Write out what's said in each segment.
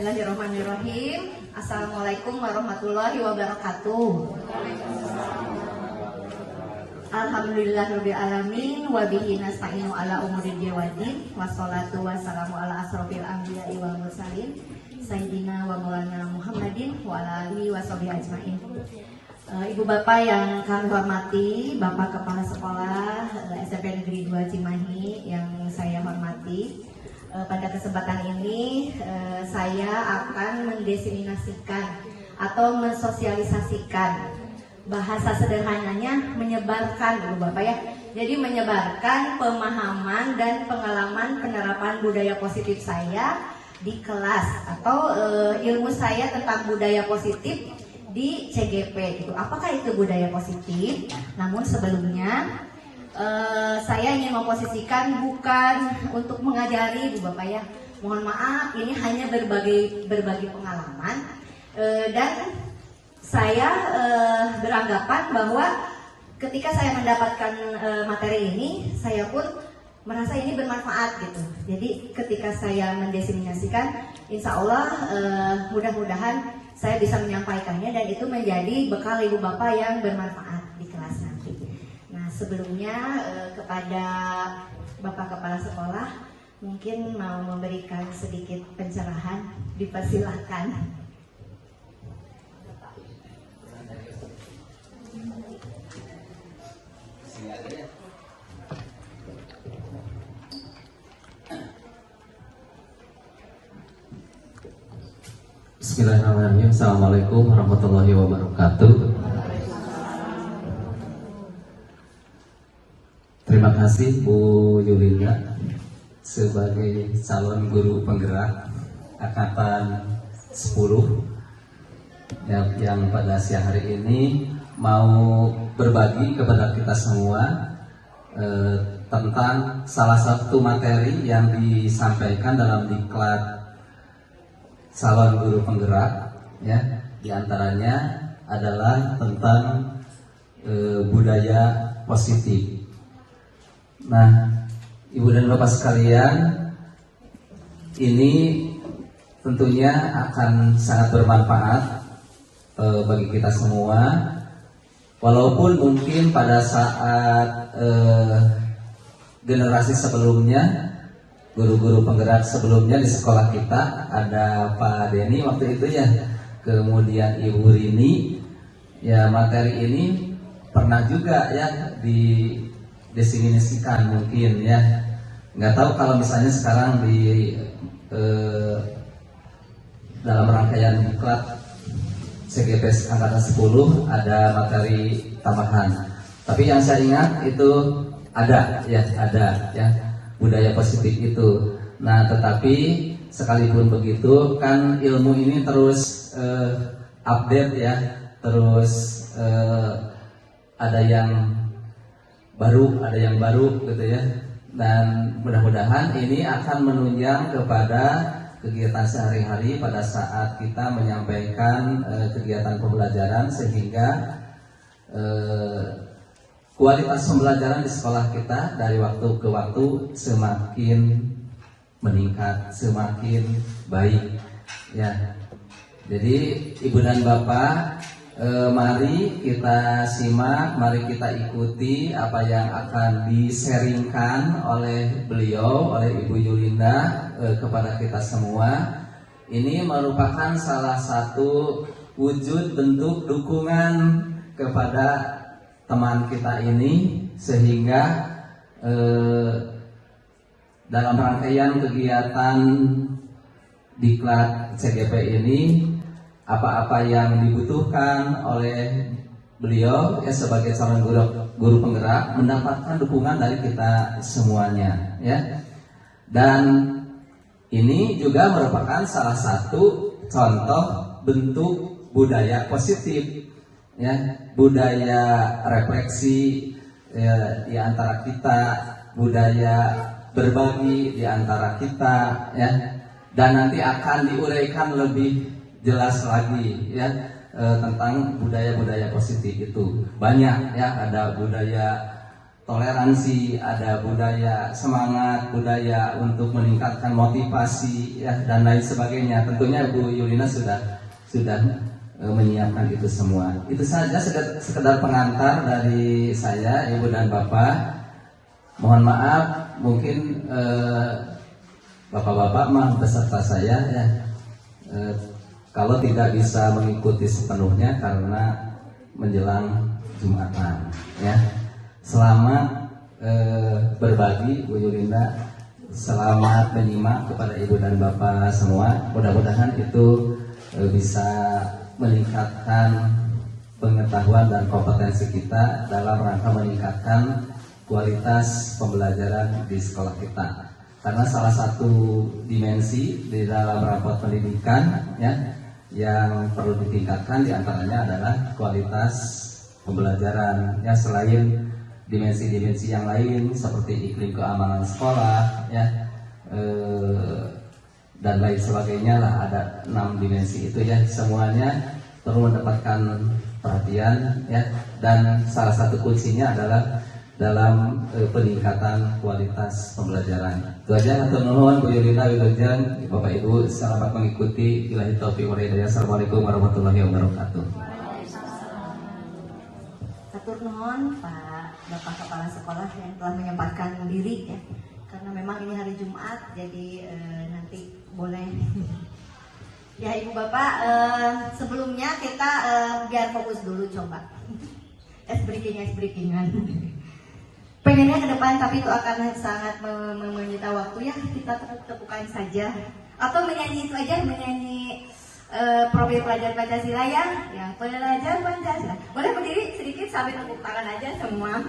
Bismillahirrahmanirrahim. Assalamualaikum warahmatullahi wabarakatuh. Alhamdulillahirabbil alamin wa bihi nasta'inu ala umuri waddin wassalatu wassalamu ala asrofil anbiya'i wal mursalin sayyidina wa maulana Muhammadin wa ala alihi washabihi ajmain. Ibu bapak yang kami hormati, Bapak Kepala Sekolah SMP Negeri 2 Cimahi yang saya hormati, pada kesempatan ini saya akan mendiseminasikan atau mensosialisasikan, bahasa sederhananya menyebarkan, Ibu Bapak ya. Jadi menyebarkan pemahaman dan pengalaman penerapan budaya positif saya di kelas atau ilmu saya tentang budaya positif di CGP gitu. Apakah itu budaya positif? Namun sebelumnya saya ingin memposisikan bukan untuk mengajari, Bu Bapak ya. Mohon maaf, ini hanya berbagi pengalaman dan saya beranggapan bahwa ketika saya mendapatkan materi ini, saya pun merasa ini bermanfaat gitu. Jadi ketika saya mendiseminasikan, insya Allah mudah-mudahan saya bisa menyampaikannya dan itu menjadi bekal Ibu Bapak yang bermanfaat di kelas nanti. Nah, sebelumnya kepada Bapak Kepala Sekolah mungkin mau memberikan sedikit pencerahan, dipersilahkan. Bismillahirrahmanirrahim. Assalamualaikum warahmatullahi wabarakatuh. Terima kasih Bu Yulinda sebagai calon guru penggerak angkatan 10 yang pada siang hari ini mau berbagi kepada kita semua tentang salah satu materi yang disampaikan dalam diklat calon guru penggerak, ya, diantaranya adalah tentang budaya positif. Nah, Ibu dan Bapak sekalian, ini tentunya akan sangat bermanfaat bagi kita semua. Walaupun mungkin pada saat generasi sebelumnya, guru-guru penggerak sebelumnya di sekolah kita ada Pak Denny waktu itu ya, kemudian Ibu Rini, ya materi ini pernah juga ya didefinisikan mungkin ya. Nggak tahu kalau misalnya sekarang di dalam rangkaian diklat CGP angkatan 10 ada materi tambahan. Tapi yang saya ingat itu ada ya budaya positif itu. Nah, tetapi sekalipun begitu kan ilmu ini terus update ya, terus ada yang baru gitu ya. Dan mudah-mudahan ini akan menunjang kepada kegiatan sehari-hari pada saat kita menyampaikan kegiatan pembelajaran, sehingga kualitas pembelajaran di sekolah kita dari waktu ke waktu semakin meningkat, semakin baik ya. Jadi Ibu dan Bapak, mari kita simak, mari kita ikuti apa yang akan di-sharingkan oleh beliau, oleh Ibu Yulinda kepada kita semua. Ini merupakan salah satu wujud bentuk dukungan kepada teman kita ini, sehingga dalam rangkaian kegiatan diklat CGP ini, apa-apa yang dibutuhkan oleh beliau ya sebagai calon guru penggerak mendapatkan dukungan dari kita semuanya ya. Dan ini juga merupakan salah satu contoh bentuk budaya positif ya, budaya refleksi ya, di antara kita, budaya berbagi di antara kita ya. Dan nanti akan diuraikan lebih jelas lagi ya tentang budaya-budaya positif itu. Banyak ya, ada budaya toleransi, ada budaya semangat, budaya untuk meningkatkan motivasi ya dan lain sebagainya. Tentunya Bu Yulina sudah menyiapkan itu semua. Itu saja sekedar pengantar dari saya, Ibu dan Bapak. Mohon maaf, mungkin Bapak-bapak mah beserta saya ya. Kalau tidak bisa mengikuti sepenuhnya karena menjelang Jumatan ya. Selamat berbagi Bu Yulinda, selamat menyimak kepada Ibu dan Bapak semua. Mudah-mudahan itu bisa meningkatkan pengetahuan dan kompetensi kita dalam rangka meningkatkan kualitas pembelajaran di sekolah kita. Karena salah satu dimensi di dalam rapat pendidikan ya yang perlu ditingkatkan diantaranya adalah kualitas pembelajaran ya, selain dimensi-dimensi yang lain seperti iklim keamanan sekolah ya dan lain sebagainya lah, ada 6 dimensi itu ya, semuanya perlu mendapatkan perhatian ya, dan salah satu kuncinya adalah dalam peningkatan kualitas pembelajaran. Itu aja, hatur nuhun Bu Yulina Wilujeng, Bapak Ibu, selamat mengikuti. Billahi taufiq wal hidayah. Assalamualaikum warahmatullahi wabarakatuh. Hatur nuhun Pak Bapak Kepala Sekolah yang telah menyempatkan diri ya. Karena memang ini hari Jumat, jadi nanti boleh. Ya Ibu Bapak, sebelumnya kita biar fokus dulu coba. Breakingan. Pengennya ke depan, tapi itu akan sangat menyita waktu ya. Kita tepukan saja, atau menyanyi itu aja, menyanyi profil pelajar Pancasila yang pelajar Pancasila. Boleh berdiri sedikit sambil tepuk tangan aja semua.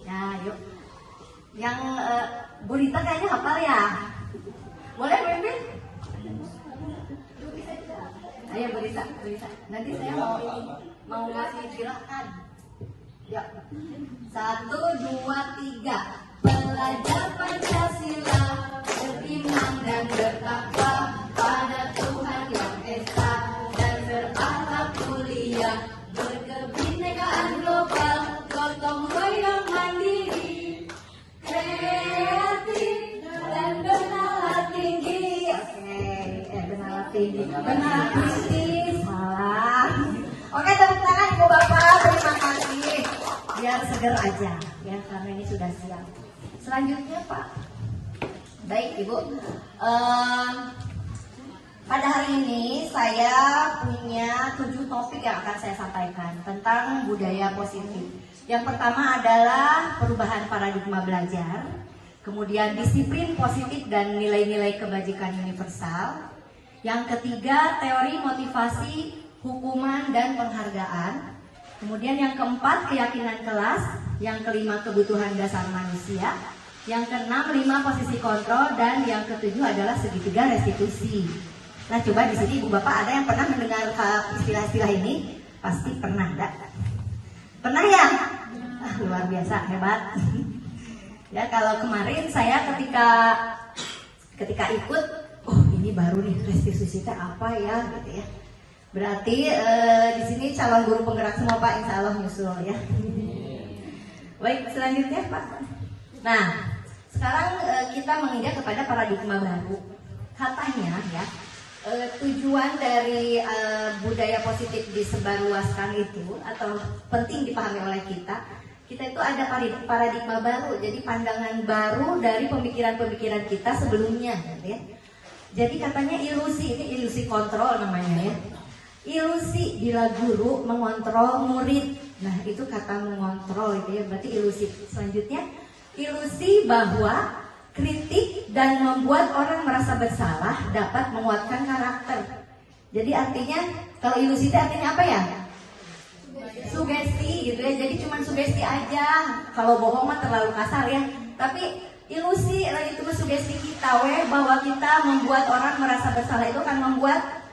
Ya, yuk. Yang Bu Rita kayaknya hafal ya. Boleh, Bebek? Ayo Bu Rita. Nanti saya mau ngasih silakan. Ya. 1, 2, 3. Belajar Pancasila, beriman dan bertakwa pada Tuhan yang Esa, dan berakhlak mulia, berkebinekaan global, gotong royong mandiri, kreatif dan bernalar tinggi. Bernalar tinggi, bernalar kritis, salah. Oke, tepuk tangan Ibu Bapak, terima kasih. Biar seger aja ya, karena ini sudah siang. Selanjutnya Pak. Baik Ibu, pada hari ini saya punya 7 topik yang akan saya sampaikan tentang budaya positif. Yang pertama adalah perubahan paradigma belajar, kemudian disiplin positif dan nilai-nilai kebajikan universal. Yang ketiga, teori motivasi, hukuman dan penghargaan. Kemudian yang keempat, keyakinan kelas. Yang kelima, kebutuhan dasar manusia. Yang keenam, 5 posisi kontrol. Dan yang ketujuh adalah segitiga restitusi. Nah, coba di sini Ibu Bapak ada yang pernah mendengar istilah-istilah ini? Pasti pernah, enggak? Pernah ya? Luar biasa, hebat. Ya, kalau kemarin saya ketika ikut, oh ini baru nih restitusi itu apa ya, gitu ya. Berarti di sini calon guru penggerak semua Pak, insya Allah nyusul ya. Baik, selanjutnya Pak. Nah, sekarang kita menginjak kepada paradigma baru. Katanya ya, tujuan dari budaya positif disebarluaskan itu atau penting dipahami oleh kita itu ada paradigma baru. Jadi pandangan baru dari pemikiran-pemikiran kita sebelumnya, gitu ya. Jadi katanya ilusi, ini ilusi kontrol namanya ya. Ilusi bila guru mengontrol murid. Nah, itu kata mengontrol itu ya, berarti ilusi. Selanjutnya, ilusi bahwa kritik dan membuat orang merasa bersalah dapat menguatkan karakter. Jadi artinya, kalau ilusi itu artinya apa ya? Sugesti gitu ya, jadi cuma sugesti aja. Kalau bohong mah terlalu kasar ya. Tapi ilusi itu sugesti kita bahwa kita membuat orang merasa bersalah, itu kan membuat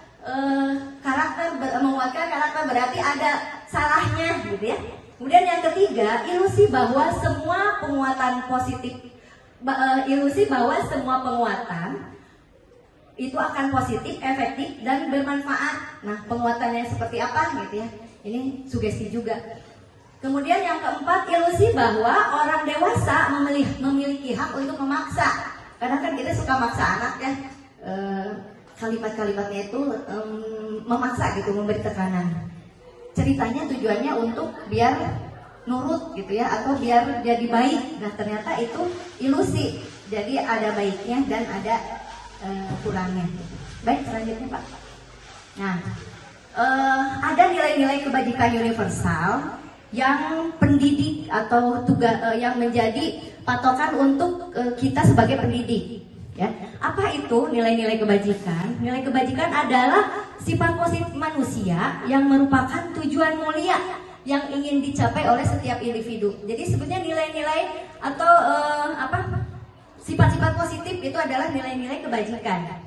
karakter, menguatkan karakter, berarti ada salahnya gitu ya. Kemudian yang ketiga, ilusi bahwa semua penguatan positif, ilusi bahwa semua penguatan itu akan positif, efektif, dan bermanfaat. Nah, penguatannya seperti apa gitu ya? Ini sugesti juga. Kemudian yang keempat, ilusi bahwa orang dewasa memiliki hak untuk memaksa. Kadang kan kita suka maksa anak ya, kalimat-kalimatnya itu memaksa gitu, memberi tekanan. Ceritanya tujuannya untuk biar nurut gitu ya, atau biar jadi baik. Nah, ternyata itu ilusi. Jadi ada baiknya dan ada kurangnya. Baik, selanjutnya Pak. Nah, ada nilai-nilai kebajikan universal yang pendidik atau tugas yang menjadi patokan untuk kita sebagai pendidik. Ya, apa itu nilai-nilai kebajikan? Nilai kebajikan adalah sifat positif manusia yang merupakan tujuan mulia yang ingin dicapai oleh setiap individu. Jadi sebenarnya nilai-nilai atau sifat-sifat positif itu adalah nilai-nilai kebajikan.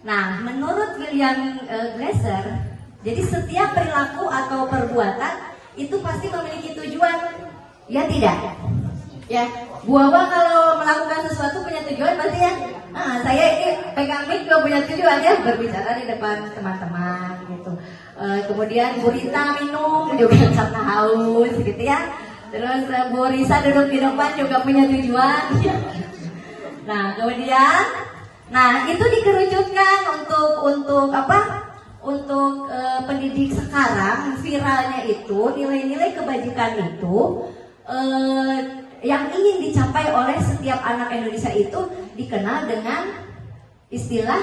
Nah, menurut William Glasser, jadi setiap perilaku atau perbuatan itu pasti memiliki tujuan, ya tidak? Ya, Bu Aba kalau melakukan sesuatu punya tujuan pasti ya. Nah, saya ini pegang mic juga punya tujuan ya, berbicara di depan teman-teman gitu. Kemudian Bu Rita minum juga karena haus gitu ya. Terus Bu Risa duduk di depan juga punya tujuan. Nah, kemudian, itu dikerucutkan untuk apa? Untuk pendidik sekarang viralnya itu nilai-nilai kebajikan itu yang ingin dicapai oleh setiap anak Indonesia itu dikenal dengan istilah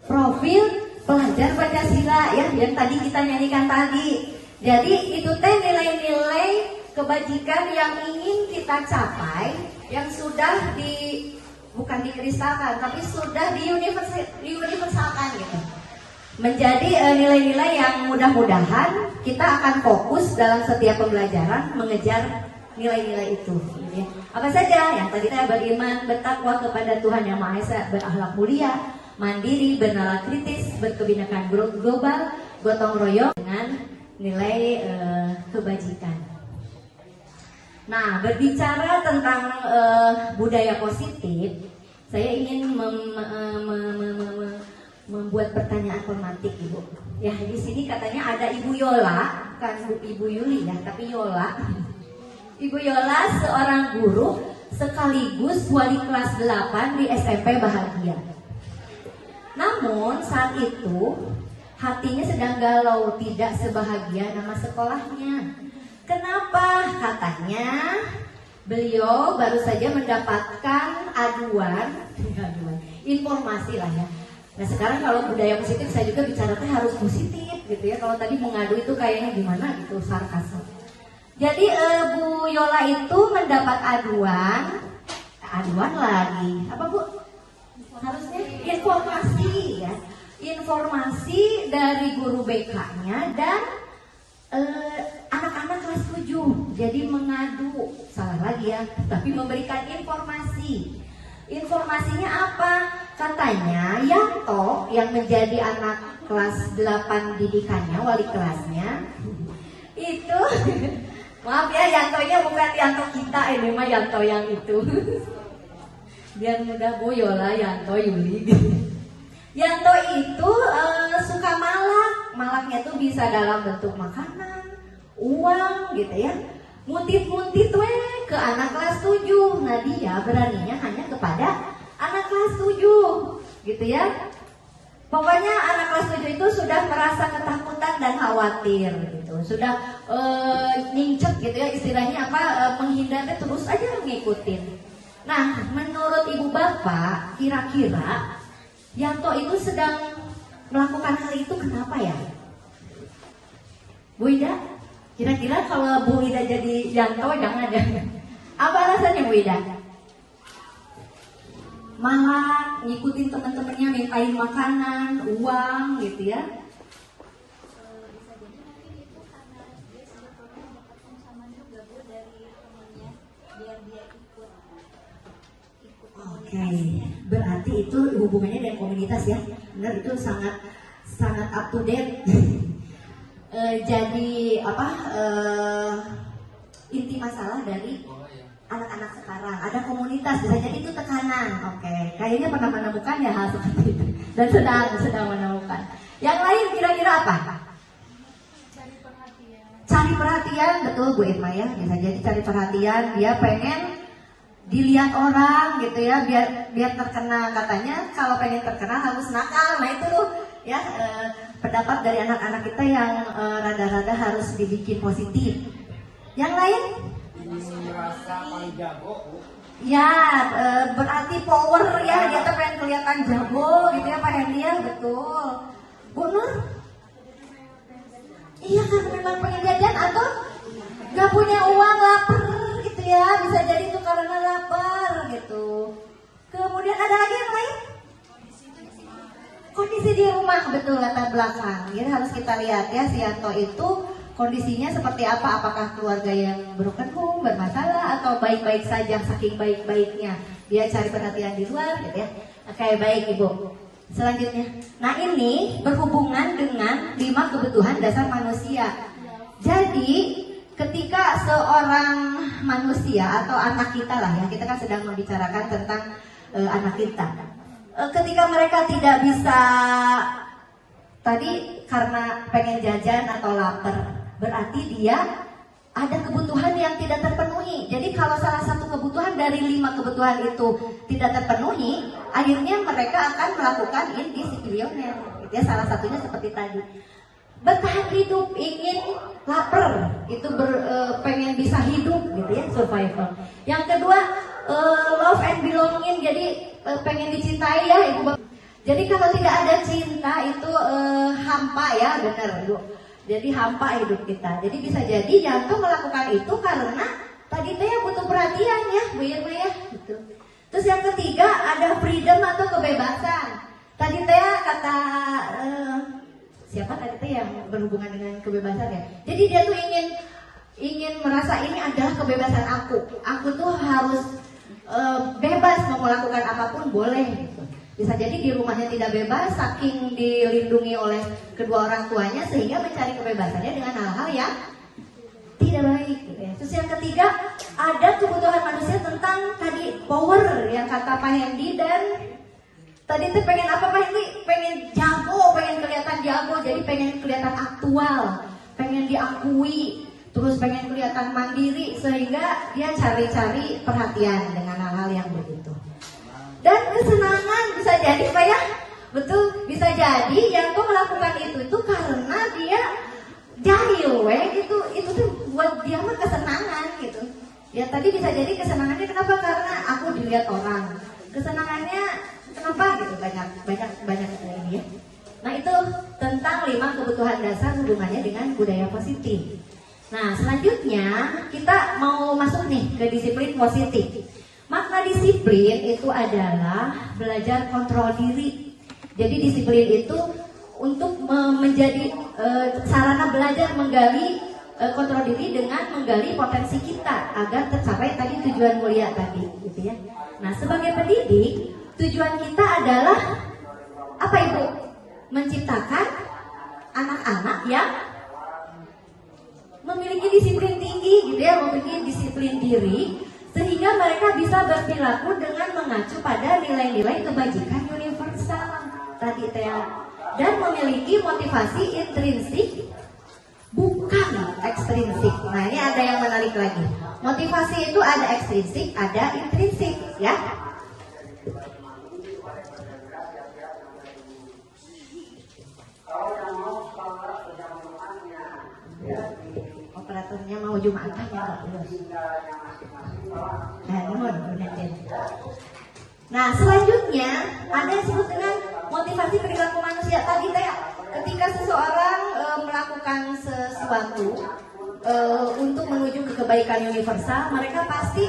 profil pelajar Pancasila ya, yang tadi kita nyanyikan tadi. Jadi itu teh nilai-nilai kebajikan yang ingin kita capai, yang sudah bukan dikristalkan, tapi sudah diuniversalkan gitu. Menjadi nilai-nilai yang mudah-mudahan kita akan fokus dalam setiap pembelajaran mengejar nilai-nilai itu. Ya. Apa saja? Yang tadi saya beriman, bertakwa kepada Tuhan Yang Maha Esa, berakhlak mulia, mandiri, bernalar kritis, berkebinekaan global, gotong royong dengan nilai kebajikan. Nah, berbicara tentang budaya positif, saya ingin membuat pertanyaan formatik, Ibu. Ya, di sini katanya ada Ibu Yola, bukan Ibu Yuli ya, tapi Yola. Ibu Yola seorang guru sekaligus wali kelas 8 di SMP Bahagia. Namun saat itu hatinya sedang galau, tidak sebahagia nama sekolahnya. Kenapa? Katanya beliau baru saja mendapatkan informasi lah ya. Nah, sekarang kalau budaya positif saya juga bicara harus positif gitu ya. Kalau tadi mengadu itu kayaknya gimana gitu, sarkasme. Jadi Bu Yola itu mendapat aduan lagi. Apa Bu? Harusnya informasi ya. Informasi dari guru BK-nya dan anak-anak kelas 7. Jadi mengadu, salah lagi ya, tapi memberikan informasi. Informasinya apa? Katanya Yanto yang menjadi anak kelas 8 didikannya, wali kelasnya itu maaf ya, Yantonya bukan Yanto kita, ini mah Yanto yang itu. Biar mudah Bu Yola, Yanto, Yuli. Yanto itu suka malak. Malaknya tuh bisa dalam bentuk makanan, uang gitu ya. Muntit-muntit ke anak kelas 7. Nah, dia beraninya hanya kepada anak kelas 7 gitu ya. Pokoknya anak kelas 7 itu sudah merasa ketakutan dan khawatir gitu. Sudah nyincek gitu ya, istilahnya menghindarnya terus aja ngikutin. Nah, menurut ibu bapak, kira-kira Yanto itu sedang melakukan hal itu kenapa ya? Bu Ida? Kira-kira kalau Bu Ida jadi Yanto jangan ya. Apa alasannya Bu Ida? Malah ngikutin teman-temannya, mintain makanan, uang gitu ya. Bisa jadi mungkin itu karena dia sebetulnya mendapatkan ancaman juga Bu dari temannya biar dia ikut. Oke, berarti itu hubungannya dengan komunitas ya. Benar, itu sangat up to date. Jadi inti masalah dari anak-anak sekarang, ada komunitas, bisa jadi itu tekanan. Oke, kayaknya pernah menemukan ya hal seperti itu dan sedang menemukan. Yang lain kira-kira apa? Cari perhatian, betul Bu Irma ya, bisa jadi cari perhatian, dia pengen dilihat orang gitu ya, biar terkenal. Katanya kalau pengen terkenal harus nakal. Nah itu loh ya, pendapat dari anak-anak kita yang rada-rada harus dibikin positif. Yang lain? Merasa paling jago, Bu. Ya, berarti power ya, dia tuh pengen kelihatan jago gitu ya Pak Hendy ya, betul. Bu Nur? Iya, karena memang pengen jajan atau nggak punya uang, lapar gitu ya, bisa jadi itu karena lapar gitu. Kemudian ada lagi yang lain? Kondisi di rumah, betul, latar belakang. Jadi harus kita lihat ya, si Yanto itu kondisinya seperti apa, apakah keluarga yang broken home, bermasalah, atau baik-baik saja, saking baik-baiknya dia cari perhatian di luar gitu ya. Oke, baik Ibu. Selanjutnya, nah ini berhubungan dengan 5 kebutuhan dasar manusia. Jadi ketika seorang manusia atau anak kita lah ya, kita kan sedang membicarakan tentang anak kita. Ketika mereka tidak bisa tadi karena pengen jajan atau lapar, berarti dia ada kebutuhan yang tidak terpenuhi. Jadi kalau salah satu kebutuhan dari 5 kebutuhan itu tidak terpenuhi, akhirnya mereka akan melakukan indisipliner. Gitu ya, salah satunya seperti tadi. Bertahan hidup, ingin lapar, itu pengen bisa hidup gitu ya, survival. Yang kedua, love and belonging, jadi pengen dicintai ya Ibu. Jadi kalau tidak ada cinta itu hampa ya, benar Bu. Jadi hampa hidup kita. Jadi bisa jadi Yanto melakukan itu karena tadi teh butuh perhatian ya, Bu Irma ya. Gitu. Terus yang ketiga ada freedom atau kebebasan. Tadi teh kata siapa tadi teh yang berhubungan dengan kebebasan ya. Jadi dia tuh ingin merasa ini adalah kebebasan aku. Aku tuh harus bebas mau melakukan apapun boleh gitu. Bisa jadi di rumahnya tidak bebas, saking dilindungi oleh kedua orang tuanya sehingga mencari kebebasannya dengan hal-hal yang tidak baik gitu ya. Terus yang ketiga ada kebutuhan manusia tentang tadi power yang kata Pak Hendy, dan tadi tuh pengen apa Pak Hendy? Pengen jago, pengen kelihatan jago, jadi pengen kelihatan aktual, pengen diakui, terus pengen kelihatan mandiri sehingga dia cari-cari perhatian dengan hal-hal yang begitu. Dan kesenangan bisa jadi Pak ya, betul, bisa jadi Yanto melakukan itu karena dia jahil gitu, itu tuh buat dia mah kesenangan gitu. Ya tadi bisa jadi kesenangannya kenapa? Karena aku dilihat orang. Kesenangannya kenapa gitu, banyak ini ya. Nah itu tentang 5 kebutuhan dasar hubungannya dengan budaya positif. Nah selanjutnya kita mau masuk nih ke disiplin positif. Makna disiplin itu adalah belajar kontrol diri. Jadi disiplin itu untuk menjadi sarana belajar menggali kontrol diri dengan menggali potensi kita agar tercapai tadi tujuan mulia tadi, gitu ya. Nah sebagai pendidik tujuan kita adalah apa Ibu? Menciptakan anak-anak yang memiliki disiplin tinggi, gitu ya, memiliki disiplin diri. Sehingga mereka bisa berperilaku dengan mengacu pada nilai-nilai kebajikan universal tadi dan memiliki motivasi intrinsik bukan ekstrinsik. Nah ini ada yang menarik lagi. Motivasi itu ada ekstrinsik, ada intrinsik ya. Operatornya mau Jumatan ya Pak Bos. Nah selanjutnya ada yang disebut dengan motivasi perilaku manusia. Tadi ketika seseorang melakukan sesuatu untuk menuju ke kebaikan universal, mereka pasti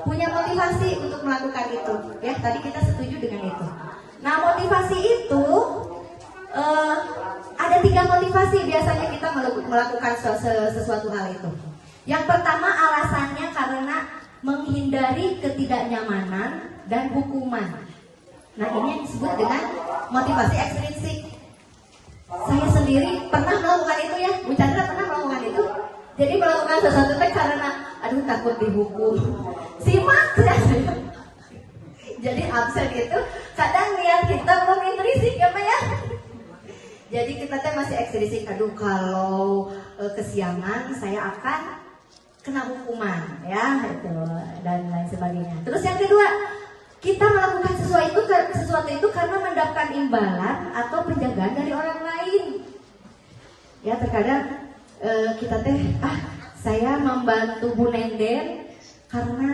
punya motivasi untuk melakukan itu. Ya tadi kita setuju dengan itu. Nah motivasi itu ada 3 motivasi biasanya kita melakukan sesuatu hal itu. Yang pertama alasannya karena menghindari ketidaknyamanan dan hukuman. Nah ini yang disebut dengan motivasi ekstrinsik. Saya sendiri pernah melakukan itu ya, Bu Chandra pernah melakukan itu. Jadi melakukan sesuatu karena aduh takut dihukum. simak ya. Jadi absen itu kadang niat kita belum intrinsik ya Pak ya. Jadi kita teh masih ekstrisik. Aduh kalau kesiangan saya akan kena hukuman ya itu dan lain sebagainya. Terus yang kedua, kita melakukan sesuatu itu karena mendapatkan imbalan atau penjagaan dari orang lain. Ya terkadang kita teh saya membantu Bu Nenden karena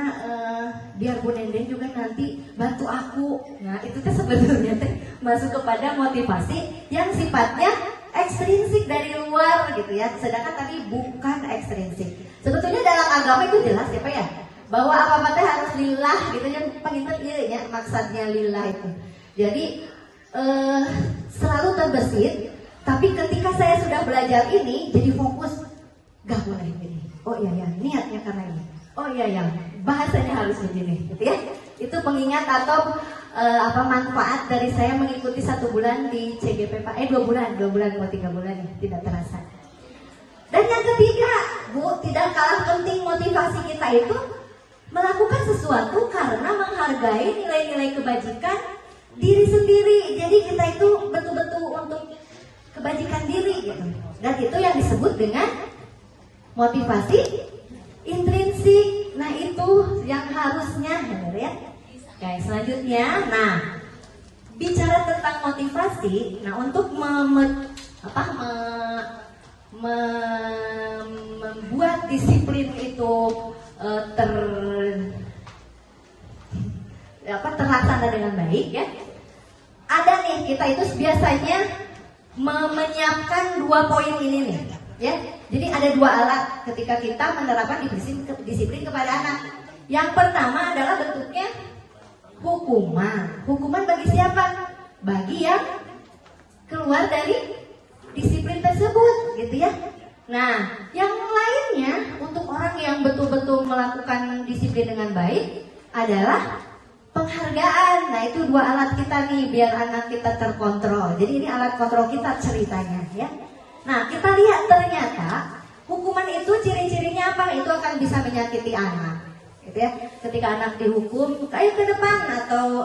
biar Bu Nenden juga nanti bantu aku. Nah itu teh sebetulnya teh masuk kepada motivasi yang sifatnya ekstrinsik dari luar gitu ya. Sedangkan tadi bukan ekstrinsik. Sebetulnya dalam agama itu jelas ya Pak ya, bahwa apa-apa teh harus lillah gitu ya, pengingat ya maksudnya lillah itu. Jadi selalu terbesit. Tapi ketika saya sudah belajar ini, jadi fokus, gak boleh gini. Oh iya ya, niatnya karena ini. Oh iya ya, bahasanya harus begini, gitu ya. Itu pengingat atau manfaat dari saya mengikuti 1 bulan di CGP Pak. 2 bulan mau 3 bulan ya, tidak terasa. Dan yang ketiga, Bu, tidak kalah penting motivasi kita itu melakukan sesuatu karena menghargai nilai-nilai kebajikan diri sendiri. Jadi kita itu betul-betul untuk kebajikan diri gitu. Dan itu yang disebut dengan motivasi intrinsik. Nah itu yang harusnya benar ya. Oke, selanjutnya, nah bicara tentang motivasi, nah untuk membuat disiplin itu terlaksana dengan baik ya. Ada nih kita itu biasanya menyiapkan 2 poin ini nih ya. Jadi ada 2 alat ketika kita menerapkan disiplin kepada anak. Yang pertama adalah bentuknya hukuman. Hukuman bagi siapa? Bagi yang keluar dari disiplin tersebut gitu ya. Nah, yang lainnya untuk orang yang betul-betul melakukan disiplin dengan baik adalah penghargaan. Nah, itu 2 alat kita nih biar anak kita terkontrol. Jadi ini alat kontrol kita ceritanya ya. Nah, kita lihat ternyata hukuman itu ciri-cirinya apa? Itu akan bisa menyakiti anak. Gitu ya. Ketika anak dihukum, kayak ke depan atau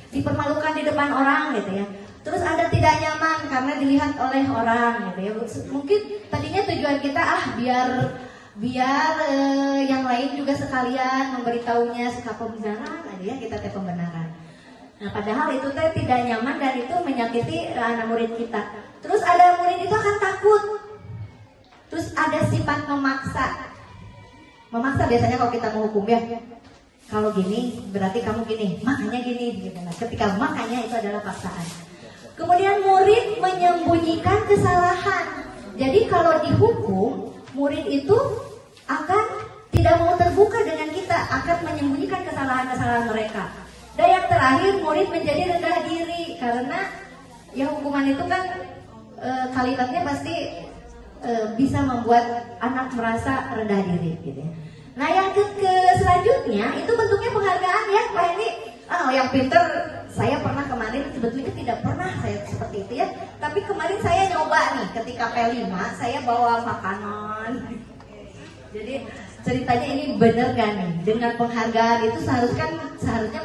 dipermalukan di depan orang gitu ya. Terus ada tidak nyaman karena dilihat oleh orang gitu ya. Mungkin tadinya tujuan kita biar yang lain juga sekalian memberitahunya suka pembenaran aja ya, kita teh pembenaran. Nah padahal itu teh tidak nyaman dan itu menyakiti anak murid kita. Terus ada murid itu akan takut. Terus ada sifat memaksa. Memaksa biasanya kalau kita mau hukum ya. Kalau gini berarti kamu gini, makanya gini gitu. Nah, ketika makanya itu adalah paksaan. Kemudian murid menyembunyikan kesalahan. Jadi kalau dihukum, murid itu akan tidak mau terbuka dengan kita, akan menyembunyikan kesalahan-kesalahan mereka. Dan yang terakhir, murid menjadi rendah diri karena ya hukuman itu kan kalimatnya pasti bisa membuat anak merasa rendah diri gitu ya. Nah yang selanjutnya itu bentuknya penghargaan ya Pak ini. Yang pinter saya pernah kemarin, sebetulnya tidak pernah saya seperti itu ya. Tapi kemarin saya nyoba nih ketika P5 saya bawa makanan. Jadi ceritanya ini bener kan nih, dengan penghargaan itu seharusnya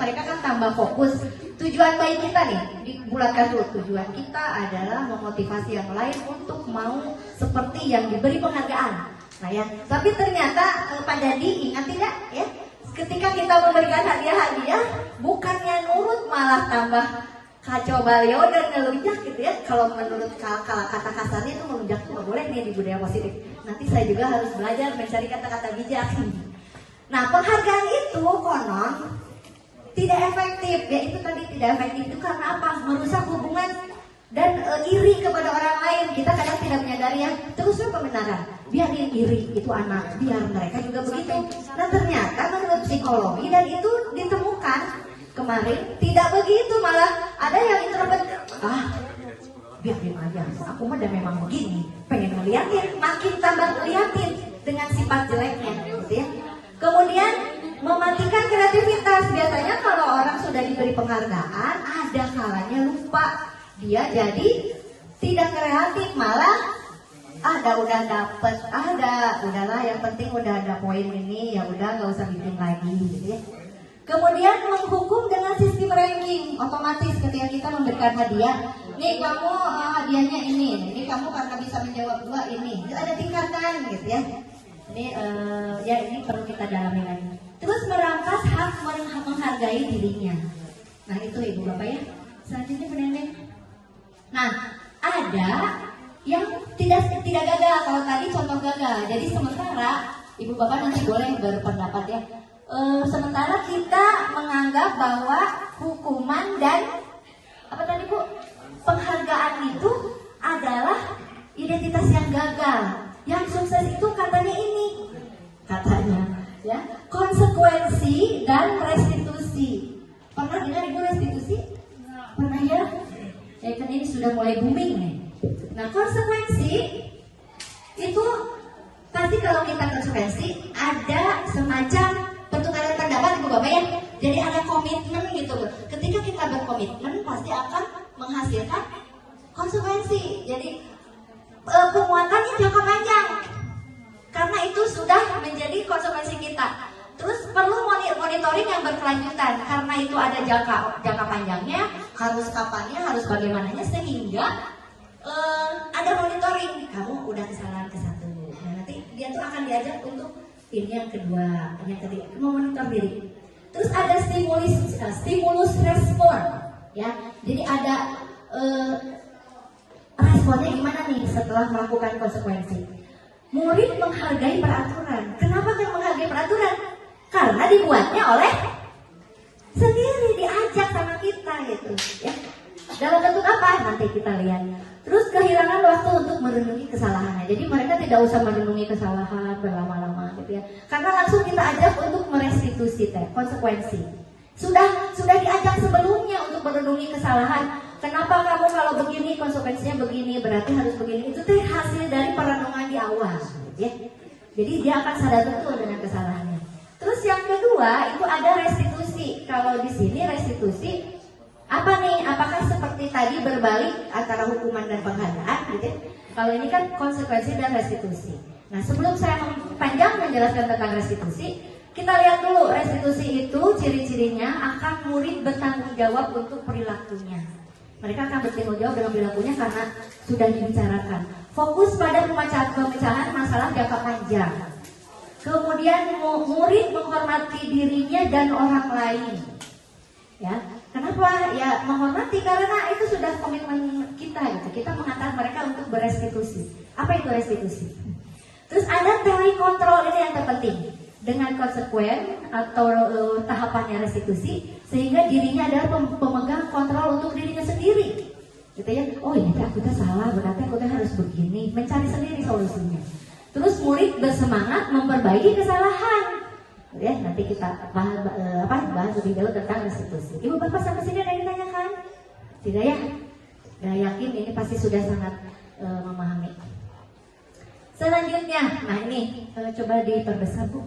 mereka kan tambah fokus. Tujuan baik kita nih, dibulatkan dulu, tujuan kita adalah memotivasi yang lain untuk mau seperti yang diberi penghargaan. Nah ya, tapi ternyata Pak Dadi ingat tidak ya, ketika kita memberikan hadiah-hadiah bukannya nurut malah tambah kacau balau dan ngelunjak gitu ya. Kalau menurut kata kasarnya itu melunjak itu nggak boleh nih di budaya positif. Nanti saya juga harus belajar mencari kata-kata bijak. Nah penghargaan itu konon tidak efektif. Ya itu tadi tidak efektif itu karena apa? Merusak hubungan dan iri kepada orang lain. Kita kadang tidak menyadari ya. Terusnya pembenaran. Biarin iri itu anak, biar mereka juga begitu. Nah ternyata menurut psikologi dan itu ditemukan kemarin tidak begitu, malah ada yang introvert. Biarin aja, aku mah udah memang begini, pengen ngeliatin, makin tambah ngeliatin dengan sifat jeleknya, gitu ya. Kemudian mematikan kreativitas. Biasanya kalau orang sudah diberi penghargaan, ada kalanya lupa, dia jadi tidak kreatif, malah udah dapet, udahlah yang penting udah ada poin ini, ya udah nggak usah bikin lagi gitu ya. Kemudian menghukum dengan sistem ranking, otomatis ketika kita memberikan hadiah, nih kamu hadiahnya ini kamu karena bisa menjawab 2 ini, ada tingkatan gitu ya. Ini ya ini perlu kita dalami lagi. Terus merampas hak menghargai dirinya. Nah itu ibu bapak ya. Selanjutnya penendek. Nah ada yang tidak gagal. Kalau tadi contoh gagal. Jadi sementara ibu bapak nanti boleh berpendapat ya. Sementara kita menganggap bahwa hukuman dan apa tadi bu, penghargaan itu adalah identitas yang gagal. Yang sukses itu katanya ini, ya, konsekuensi dan restitusi. Pernah dengar ibu restitusi? Pernah ya? Ya kan ini sudah mulai booming nih. Nah konsekuensi itu pasti kalau kita konsekuensi ada semacam pertukaran pendapat ibu bapak ya. Jadi ada komitmen gitu. Ketika kita berkomitmen pasti akan menghasilkan konsekuensi. Jadi penguatannya jangka panjang. Karena itu sudah menjadi konsekuensi kita. Terus perlu monitoring yang berkelanjutan. Karena itu ada jangka panjangnya, harus kapannya, harus bagaimananya sehingga ada monitoring. Kamu udah kesalahan ke 1. Nah, nanti dia tuh akan diajak untuk ini yang kedua, yang ketiga, memonitor diri. Terus ada stimulus respon, ya. Jadi ada responnya gimana nih setelah melakukan konsekuensi. Murid menghargai peraturan. Kenapa kan menghargai peraturan? Karena dibuatnya oleh sendiri, diajak sama kita gitu, ya. Dalam bentuk apa? Nanti kita lihat. Terus kehilangan waktu untuk merenungi kesalahannya. Jadi mereka tidak usah merenungi kesalahan berlama-lama gitu ya. Karena langsung kita ajak untuk merestitusi konsekuensi. Sudah diajak sebelumnya untuk merenungi kesalahan. Kenapa kamu kalau begini konsekuensinya begini, berarti harus begini. Itu tuh hasil dari perenungan di awal, ya. Jadi dia akan sadar betul dengan kesalahannya. Terus yang kedua itu ada restitusi. Kalau di sini restitusi apa nih? Apakah seperti tadi berbalik antara hukuman dan penghargaan gitu? Kalau ini kan konsekuensi dan restitusi. Nah sebelum saya panjang menjelaskan tentang restitusi, kita lihat dulu restitusi itu ciri-cirinya akan murid bertanggung jawab untuk perilakunya. Mereka akan bertanggung jawab dengan perilakunya karena sudah dibicarakan. Fokus pada pemecahan masalah jangka panjang. Kemudian murid menghormati dirinya dan orang lain. Ya, kenapa? Ya menghormati karena itu sudah komitmen kita gitu. Kita mengantar mereka untuk berestitusi. Apa itu restitusi? Terus ada teori kontrol, ini yang terpenting. Dengan konsekuen atau tahapannya restitusi, sehingga dirinya adalah pemegang kontrol untuk dirinya sendiri. Gitu ya. Oh ini aku tuh salah, berarti aku tuh harus begini, mencari sendiri solusinya. Terus murid bersemangat memperbaiki kesalahan. Ya, nanti kita bahas lebih jauh tentang restitusi. Ibu bapak sampai sini ada yang ditanyakan? Tidak ya? Nah, yakin ini pasti sudah sangat memahami. Selanjutnya, nah ini coba diperbesar bu.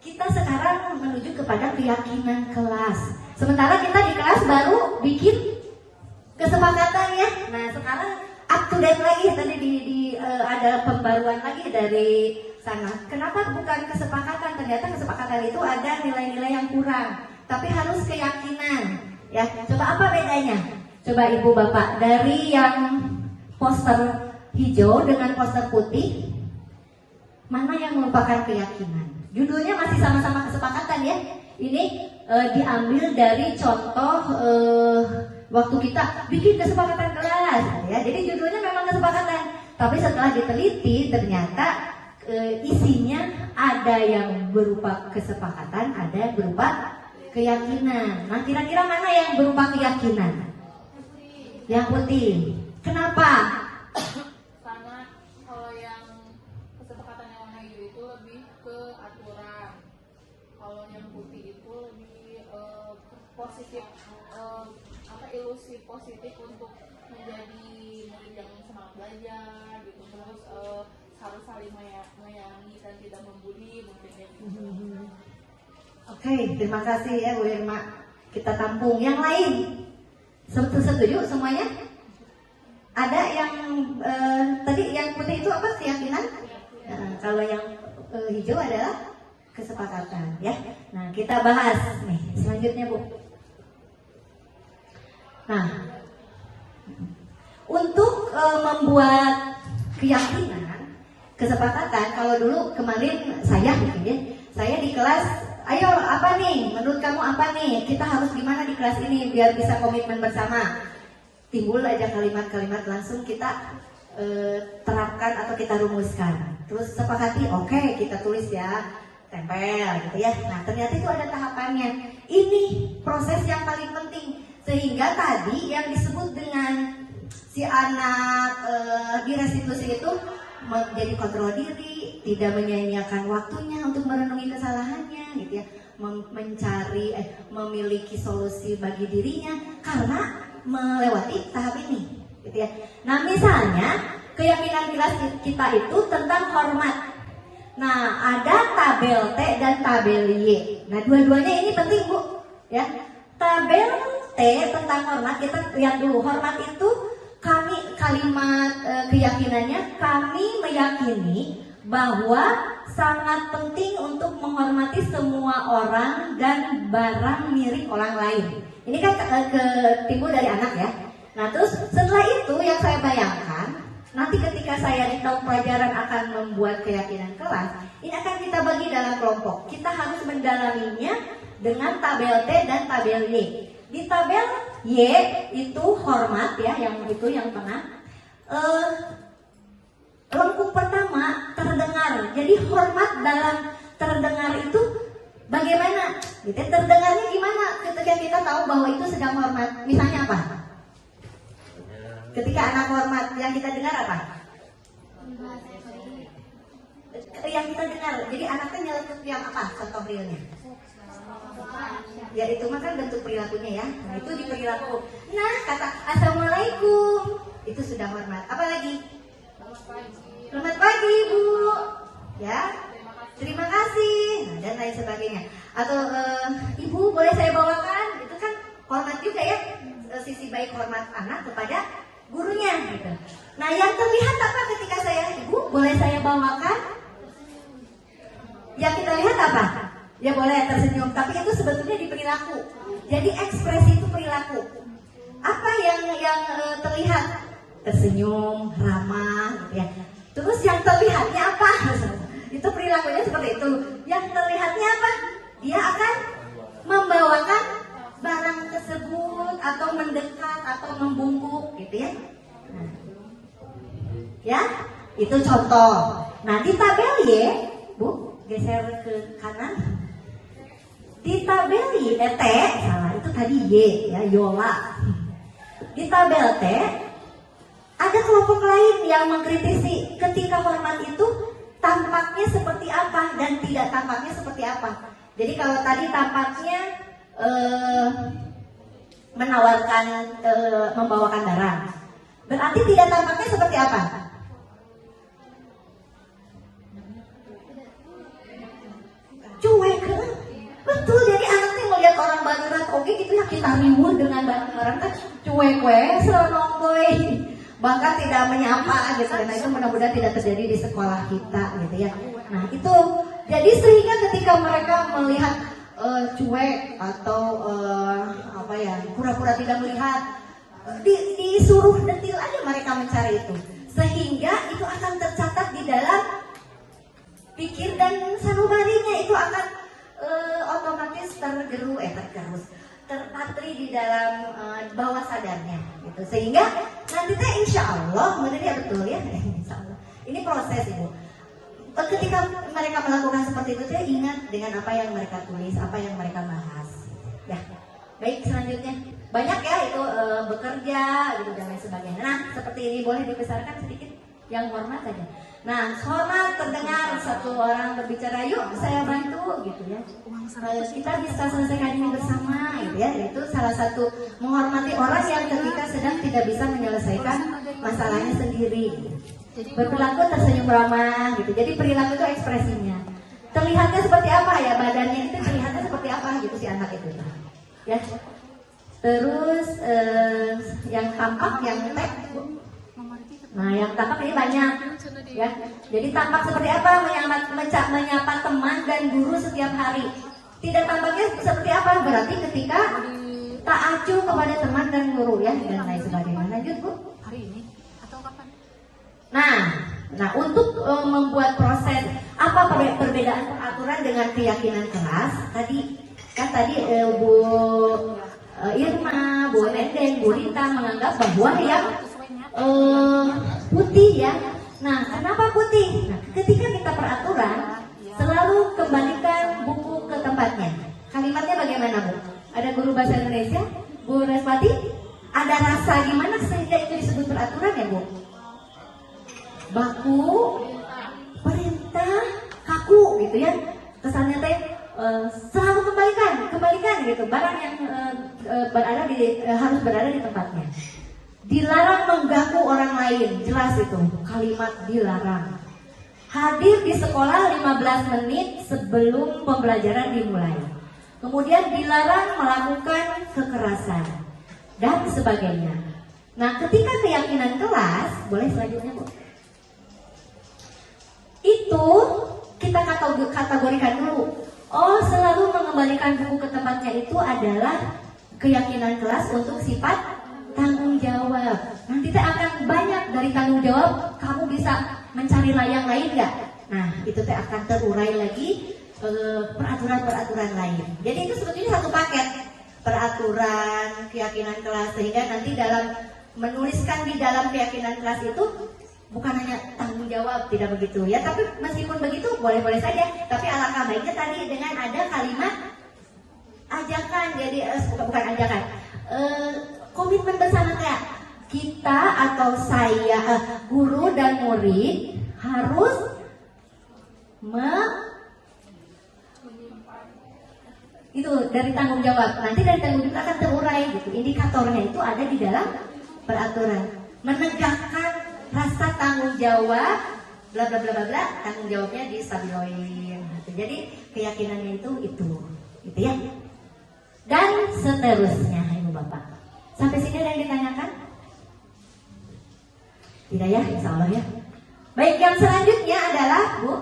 Kita sekarang menuju kepada keyakinan kelas. Sementara kita di kelas baru bikin kesepakatan ya. Nah sekarang up to date lagi, tadi ada pembaruan lagi dari sana. Kenapa bukan kesepakatan? Ternyata kesepakatan itu ada nilai-nilai yang kurang, tapi harus keyakinan. Ya, coba apa bedanya? Coba ibu bapak dari yang poster hijau dengan poster putih, mana yang merupakan keyakinan? Judulnya masih sama-sama kesepakatan ya. Ini diambil dari contoh waktu kita bikin kesepakatan kelas ya. Jadi judulnya memang kesepakatan, tapi setelah diteliti ternyata isinya ada yang berupa kesepakatan, ada yang berupa keyakinan. Nah kira-kira mana yang berupa keyakinan? Yang putih. Kenapa? Karena kalau yang kesepakatan yang warna hijau itu lebih ke aturan, kalau yang putih itu lebih positif, ilusi positif untuk menjadi murid yang semangat belajar gitu. Terus harus saling menyayangi dan tidak membuli mungkin gitu. Oke, terima kasih ya Bu Irma. Kita tampung yang lain. Setuju semuanya? Ada yang tadi yang putih itu apa, keyakinan? Kalau yang hijau adalah kesepakatan, ya. Nah, kita bahas nih selanjutnya, Bu. Nah, untuk membuat keyakinan, kesepakatan, kalau dulu kemarin saya gitu ya, saya di kelas, ayo apa nih, menurut kamu apa nih, kita harus gimana di kelas ini biar bisa komitmen bersama. Timbul aja kalimat-kalimat, langsung kita terapkan atau kita rumuskan. Terus sepakati, oke, kita tulis ya, tempel gitu ya. Nah, ternyata itu ada tahapannya. Ini proses yang paling penting. Sehingga tadi yang disebut dengan si anak di restitusi itu menjadi kontrol diri, tidak menyia-nyiakan waktunya untuk merenungi kesalahannya gitu ya, mencari memiliki solusi bagi dirinya karena melewati tahap ini gitu ya. Nah, misalnya keyakinan kelas kita itu tentang hormat. Nah, ada tabel T dan tabel Y. Nah, dua-duanya ini penting, Bu, ya. Tabel T tentang hormat, kita lihat dulu. Hormat itu kalimat keyakinannya, kami meyakini bahwa sangat penting untuk menghormati semua orang dan barang milik orang lain. Ini kan timbul dari anak ya. Nah, terus setelah itu yang saya bayangkan, nanti ketika saya di tahun pelajaran akan membuat keyakinan kelas, ini akan kita bagi dalam kelompok. Kita harus mendalaminya dengan tabel T dan tabel Y. Di tabel Y itu hormat ya, yang itu yang tengah. Lengkung pertama terdengar. Jadi hormat dalam terdengar itu bagaimana? Gitu. Terdengarnya gimana ketika kita tahu bahwa itu sedang hormat? Misalnya apa? Ketika anak hormat, yang kita dengar apa? Yang kita dengar. Jadi anaknya nyeletuk yang apa? Contoh realnya. Ya itu mah kan bentuk perilakunya ya. Nah itu di perilaku. Nah kata assalamualaikum itu sudah hormat. Apa lagi? Selamat pagi Bu. Ya. Terima kasih. Nah, dan lain sebagainya. Atau Ibu boleh saya bawakan? Itu kan hormat juga ya. Sisi baik hormat anak kepada gurunya gitu. Nah yang terlihat apa ketika saya Ibu boleh saya bawakan? Yang kita lihat apa? Ya boleh tersenyum, tapi itu sebetulnya di perilaku. Jadi ekspresi itu perilaku. Apa yang terlihat? Tersenyum, ramah, gitu ya. Terus yang terlihatnya apa? Itu perilakunya seperti itu. Yang terlihatnya apa? Dia akan membawakan barang tersebut atau mendekat atau membungkuk, gitu ya. Nah, ya, itu contoh. Nah di tabel Y, Bu, geser ke kanan. Di tabel Y, T, salah itu tadi Y ya, Yola. Di tabel T ada kelompok lain yang mengkritisi ketika hormat itu tampaknya seperti apa dan tidak tampaknya seperti apa. Jadi kalau tadi tampaknya menawarkan membawakan barang, berarti tidak tampaknya seperti apa? Cuek kan? Betul, jadi anaknya melihat orang bageran oke gitu ya, kita riuh dengan barang-barang kan cuek seronong boy. Bahkan tidak menyapa gitu. Nah itu mudah-mudahan tidak terjadi di sekolah kita gitu ya. Nah itu jadi sehingga ketika mereka melihat cuek atau apa ya, pura-pura tidak melihat, disuruh detil aja mereka mencari itu, sehingga itu akan tercatat di dalam pikir dan sanubarinya, itu akan otomatis terpatri di dalam bawah sadarnya gitu. Sehingga nanti teh insya Allah benar ya, betul ya, insya Allah ini proses Ibu. Ketika mereka melakukan seperti itu, saya ingat dengan apa yang mereka tulis, apa yang mereka bahas ya. Baik, selanjutnya banyak ya itu bekerja gitu dan lain sebagainya. Nah seperti ini boleh dibesarkan sedikit yang hormat saja. Nah, hormat terdengar satu orang berbicara, yuk saya bantu gitu ya. Kita bisa selesaikan ini bersama gitu ya. Itu salah satu menghormati orang yang ketika sedang tidak bisa menyelesaikan masalahnya sendiri. Berperilaku tersenyum ramah gitu. Jadi perilaku itu ekspresinya. Terlihatnya seperti apa ya, badannya itu terlihatnya seperti apa gitu si anak itu. Ya. Terus yang tampak, yang tek. Nah, yang tampak ini banyak, ya. Jadi tampak seperti apa? Menyapa teman dan guru setiap hari. Tidak tampaknya seperti apa? Berarti ketika tak acuh kepada teman dan guru, ya, dan lain sebagainya. Lanjut, Bu. Hari ini atau kapan? Nah, untuk membuat proses apa perbedaan peraturan dengan keyakinan kelas tadi Bu Irma, Bu Nendeng, Bu Rita menganggap bahwa yang putih, ya. Nah, kenapa putih? Nah, ketika kita peraturan selalu kembalikan buku ke tempatnya. Kalimatnya bagaimana, Bu? Ada guru bahasa Indonesia, Bu Reswati? Ada rasa gimana sehingga itu disebut peraturan, ya, Bu? Baku, perintah, kaku, gitu ya. Kesannya teh selalu kembalikan gitu. Barang yang harus berada di tempatnya. Dilarang mengganggu orang lain, jelas itu kalimat dilarang. Hadir di sekolah 15 menit sebelum pembelajaran dimulai. Kemudian dilarang melakukan kekerasan dan sebagainya. Nah, ketika keyakinan kelas, boleh selanjutnya, Bu. Itu kita kategorikan dulu. Oh, selalu mengembalikan buku ke tempatnya itu adalah keyakinan kelas untuk sifat tanggung jawab. Nanti akan banyak dari tanggung jawab, kamu bisa mencari layang lain nggak? Nah, itu akan terurai lagi peraturan-peraturan lain. Jadi itu sebetulnya satu paket peraturan, keyakinan kelas, sehingga nanti dalam menuliskan di dalam keyakinan kelas itu bukan hanya tanggung jawab, tidak begitu ya. Tapi meskipun begitu boleh-boleh saja. Tapi alangkah baiknya tadi dengan ada kalimat ajakan, jadi bukan ajakan, komitmen bersama, kayak kita atau saya, guru dan murid harus itu dari tanggung jawab. Nanti dari tanggung jawab akan terurai gitu. Indikatornya itu ada di dalam peraturan. Menegakkan rasa tanggung jawab, bla bla bla bla bla, tanggung jawabnya distabiloin. Gitu. Jadi keyakinannya itu gitu ya. Dan seterusnya, Ibu Bapak. Sampai sini ada yang ditanyakan? Tidak ya, insya Allah ya. Baik, yang selanjutnya adalah, Bu,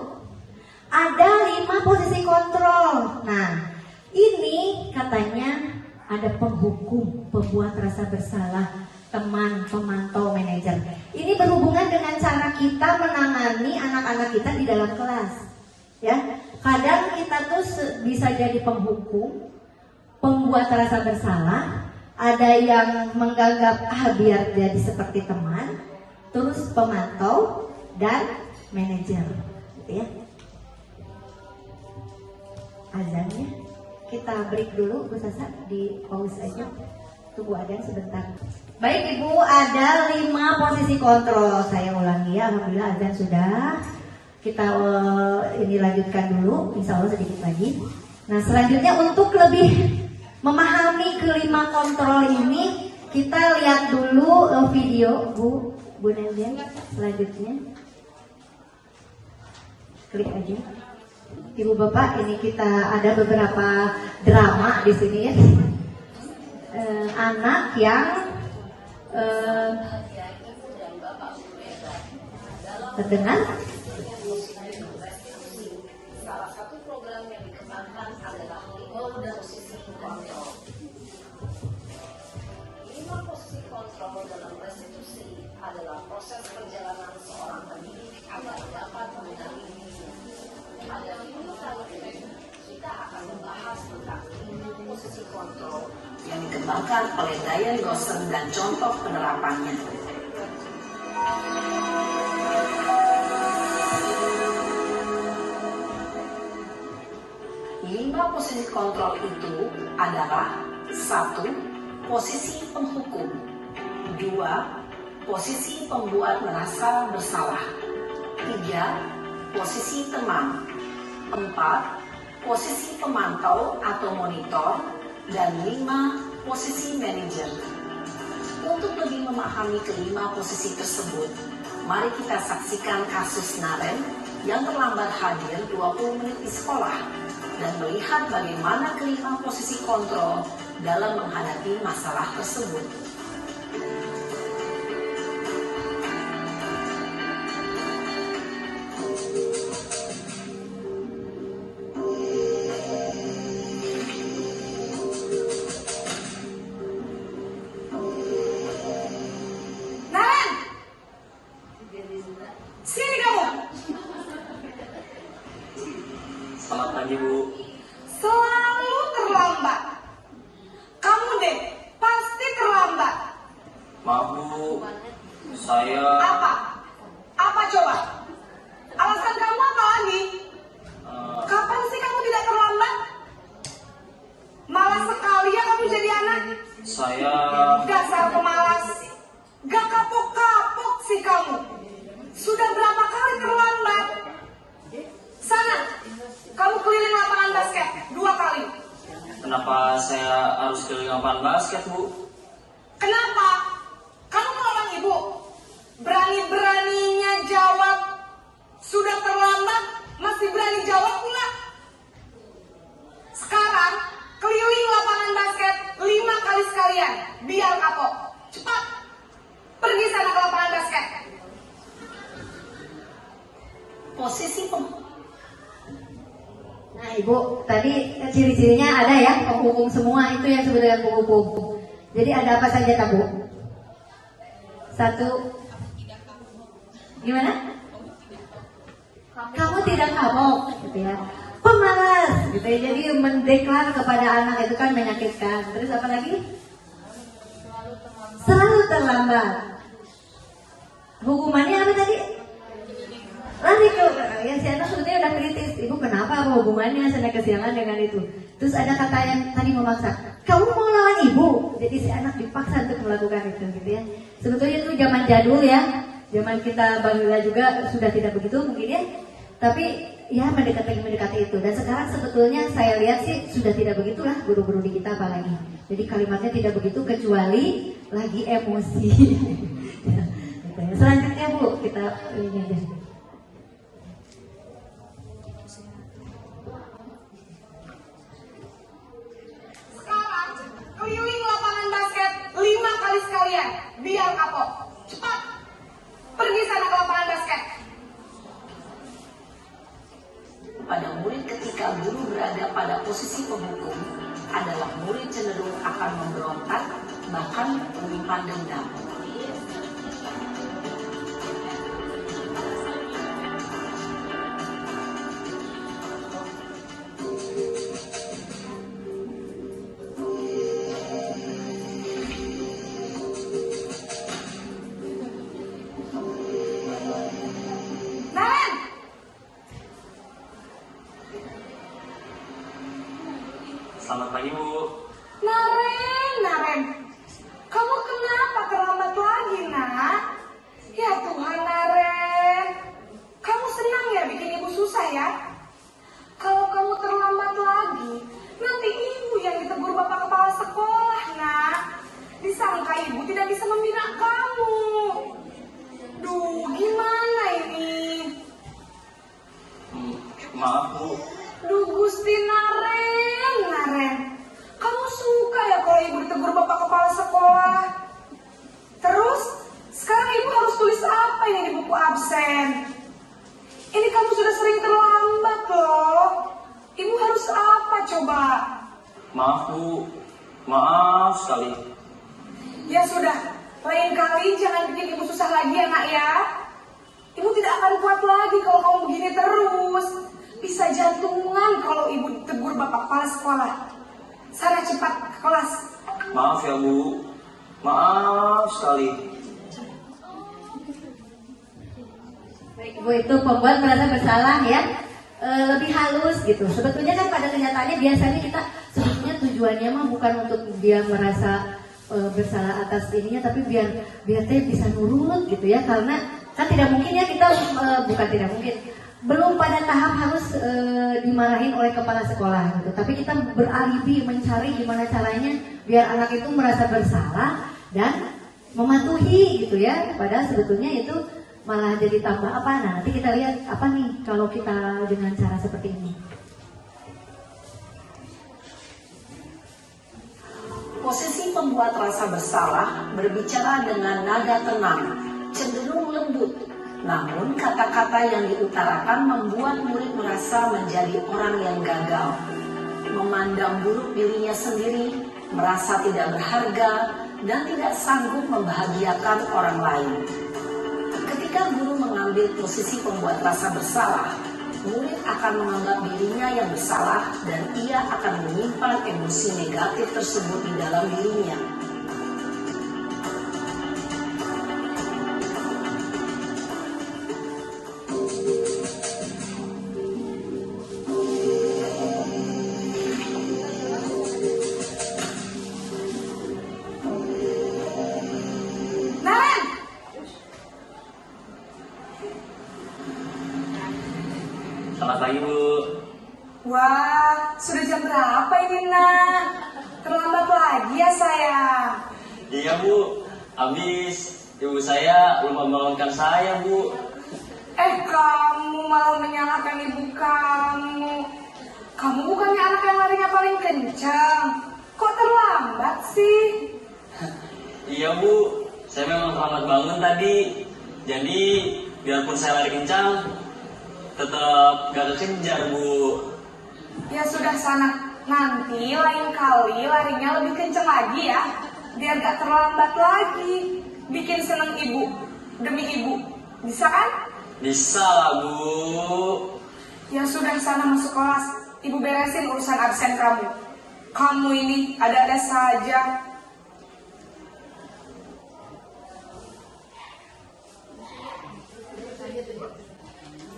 ada 5 posisi kontrol. Nah, ini katanya ada penghukum, pembuat rasa bersalah, teman, pemantau, manajer. Ini berhubungan dengan cara kita menangani anak-anak kita di dalam kelas. Ya, kadang kita tuh bisa jadi penghukum, pembuat rasa bersalah, ada yang menganggap biar jadi seperti teman, terus pemantau dan manajer, gitu ya. Azannya kita break dulu, Bu Sasa, di pause aja. Tunggu azan sebentar. Baik Ibu, ada 5 posisi kontrol. Saya ulangi ya, alhamdulillah azan sudah. Kita ini lanjutkan dulu, insya Allah sedikit lagi. Nah, selanjutnya untuk lebih memahami kelima kontrol ini, kita lihat dulu video Bu Nendeng. Selanjutnya klik aja. Ibu Bapak, ini kita ada beberapa drama di sini ya. Anak yang terdengar. Salah satu program yang dikembangkan adalah 5 posisi kontrol. 5 posisi kontrol dalam restitusi adalah proses perjalanan seorang pendidik agar dapat mengenali diri. Pada video kali ini kita akan membahas tentang 5 posisi kontrol yang dikembangkan oleh Diane Gosson dan contoh penerapannya. Lima posisi kontrol itu adalah 1. Posisi penghukum, 2. Posisi pembuat merasa bersalah, 3. Posisi teman, 4. Posisi pemantau atau monitor, dan 5. Posisi manajer. Untuk lebih memahami kelima posisi tersebut, mari kita saksikan kasus Naren yang terlambat hadir 20 menit di sekolah. dan melihat bagaimana kelima posisi kontrol dalam menghadapi masalah tersebut. Naren, sini kamu. Selamat pagi, Bu. Selalu terlambat. Kamu deh, pasti terlambat. Maaf, Bu. Saya Apa? Apa coba? Alasan kamu apa lagi? eh, Kapan sih kamu tidak terlambat? Malas sekali ya kamu jadi anak. saya Dasar pemalas. Gak kapok-kapok sih kamu. Sudah berapa kali terlambat? Sana, kamu keliling lapangan basket 2 kali. kenapa saya harus keliling lapangan basket, Bu? Kenapa? Kamu orang ibu. Berani-beraninya jawab. Sudah terlambat, masih berani jawab pula. Sekarang, keliling lapangan basket 5 kali sekalian. Biar kapok. Cepat. Pergi sana ke lapangan basket. Posisi Nah Ibu, tadi ciri-cirinya ada ya, penghukum semua itu yang disebut dengan penghukum. Jadi ada apa saja Bu? 1, gimana? Kamu tidak kapok, gitu ya. Pemalas, gitu ya. Jadi mendeklar kepada anak itu kan menyakitkan. Terus apa lagi? Selalu terlambat. Hukumannya apa tadi? Lari ke ya si anak sebetulnya udah kritis. Ibu kenapa, apa hubungannya saya kesiangan dengan itu? Terus ada kata yang tadi memaksa. Kamu mau lawan ibu? Jadi si anak dipaksa untuk melakukan itu, gitu ya. Sebetulnya itu zaman jadul ya. Zaman kita bangga juga sudah tidak begitu mungkin ya. Tapi ya mendekati itu. Dan sekarang sebetulnya saya lihat sih sudah tidak begitulah guru-guru di kita apalagi. Jadi kalimatnya tidak begitu kecuali lagi emosi. Ya, gitu ya. Selanjutnya Bu, kita ini aja. Sekarang, keliling lapangan basket 5 kali sekalian. Biar kapok. Cepat. Pergi sana ke lapangan basket. pada murid ketika guru berada pada posisi penghukum adalah murid cenderung akan memberontak, bahkan menyimpan dendam. Naren, Selamat pagi, Bu. Naren, kamu kenapa terlambat lagi, nak? Ya Tuhan, Naren, kamu senang ya bikin ibu susah ya? Kalau kamu terlambat lagi, nanti ibu yang ditegur bapak kepala sekolah, nak. Disangka ibu tidak bisa membina kamu. Duh, gimana ini? Maaf, Bu. Duh, Gusti Naren, kamu suka ya kalau ibu ditegur bapak kepala sekolah? Terus, sekarang ibu harus tulis apa ini di buku absen? Ini kamu sudah sering terlambat loh. Ibu harus apa coba? Maaf, Bu. Maaf sekali. Ya sudah, lain kali jangan bikin ibu susah lagi ya nak ya. Ibu tidak akan kuat lagi kalau kamu begini terus. Bisa jantungan kalau ibu ditegur bapak kepala sekolah. Sana cepat ke kelas. Maaf ya, Bu. Maaf sekali. Baik, Ibu itu pembuat merasa bersalah ya, lebih halus gitu. Sebetulnya kan pada kenyataannya biasanya kita sebetulnya tujuannya mah bukan untuk dia merasa bersalah atas ininya, tapi biar dia bisa nurut gitu ya. Karena kan tidak mungkin ya kita bukan tidak mungkin, belum pada tahap harus dimarahin oleh kepala sekolah gitu. Tapi kita beralibi mencari gimana caranya biar anak itu merasa bersalah dan mematuhi gitu ya. Padahal sebetulnya itu malah jadi tambah apa? Nah, nanti kita lihat apa nih kalau kita dengan cara seperti ini. Posisi pembuat rasa bersalah berbicara dengan nada tenang, cenderung lembut. Namun kata-kata yang diutarakan membuat murid merasa menjadi orang yang gagal, memandang buruk dirinya sendiri, merasa tidak berharga, dan tidak sanggup membahagiakan orang lain. Ketika guru mengambil posisi pembuat rasa bersalah, murid akan menganggap dirinya yang bersalah dan ia akan menyimpan emosi negatif tersebut di dalam dirinya. Naren, Selamat pagi Bu. wah, sudah jam berapa ini, Nak? Terlambat lagi ya, sayang. Iya Bu, habis ibu saya lupa membangunkan saya Bu. Kamu malah menyalahkan ibu kamu. Kamu bukannya anak yang larinya paling kencang. Kok terlambat sih? Iya Bu, saya memang terlambat bangun tadi. Jadi biarpun saya lari kencang, tetap gak kekejar Bu. Ya sudah sana. Nanti lain kali larinya lebih kencang lagi ya. Biar gak terlambat lagi. Bikin seneng ibu. Demi ibu. Bisa kan? Bisa lah Bu. Ya sudah sana masuk kelas. Ibu beresin urusan absen kamu. Kamu ini ada-ada saja.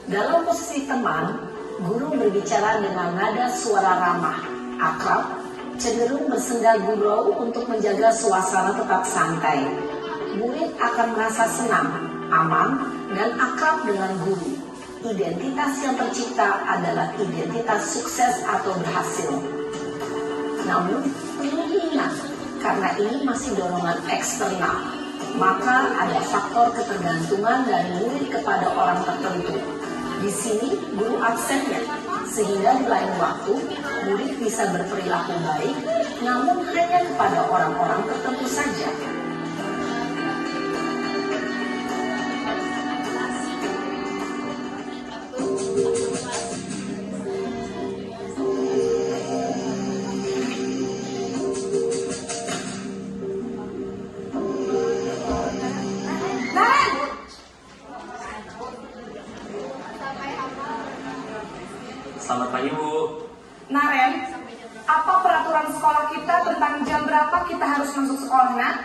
Dalam posisi teman, guru berbicara dengan nada suara ramah, akrab, cenderung bersenda gurau untuk menjaga suasana tetap santai. Murid akan merasa senang, aman, dan akrab dengan guru. Identitas yang tercipta adalah identitas sukses atau berhasil. Namun, perlu diingat, karena ini masih dorongan eksternal, maka ada faktor ketergantungan dari murid kepada orang tertentu. Di sini guru absennya, sehingga di lain waktu murid bisa berperilaku baik, namun hanya kepada orang-orang tertentu saja. Naren, Selamat pagi Bu. Naren, apa peraturan sekolah kita tentang jam berapa kita harus masuk sekolah, Nak?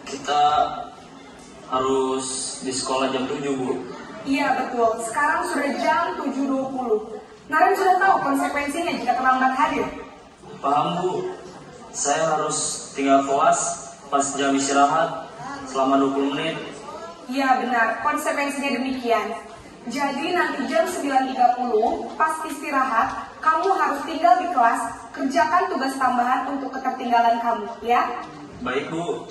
Kita harus di sekolah jam 7 Bu. Iya betul, sekarang sudah jam 7.20. Naren sudah tahu konsekuensinya jika terlambat hadir. Paham Bu. Saya harus tinggal kelas pas jam istirahat selama 20 menit. Iya benar, konsekuensinya demikian. Jadi nanti jam 9.30 pas istirahat, kamu harus tinggal di kelas, kerjakan tugas tambahan untuk ketertinggalan kamu, ya? Baik Bu.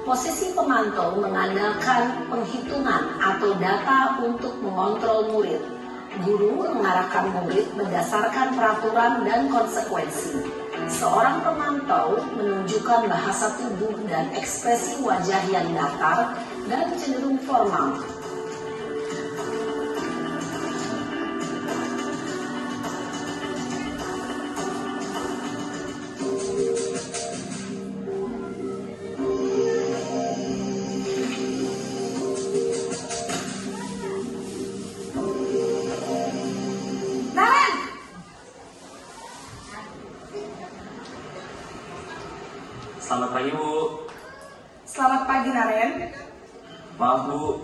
Posisi pemantau mengandalkan penghitungan atau data untuk mengontrol murid. Guru mengarahkan murid berdasarkan peraturan dan konsekuensi. Seorang pemantau menunjukkan bahasa tubuh dan ekspresi wajah yang datar dan cenderung formal. Naren! Selamat pagi Bu. Selamat pagi, Naren. Maaf Bu,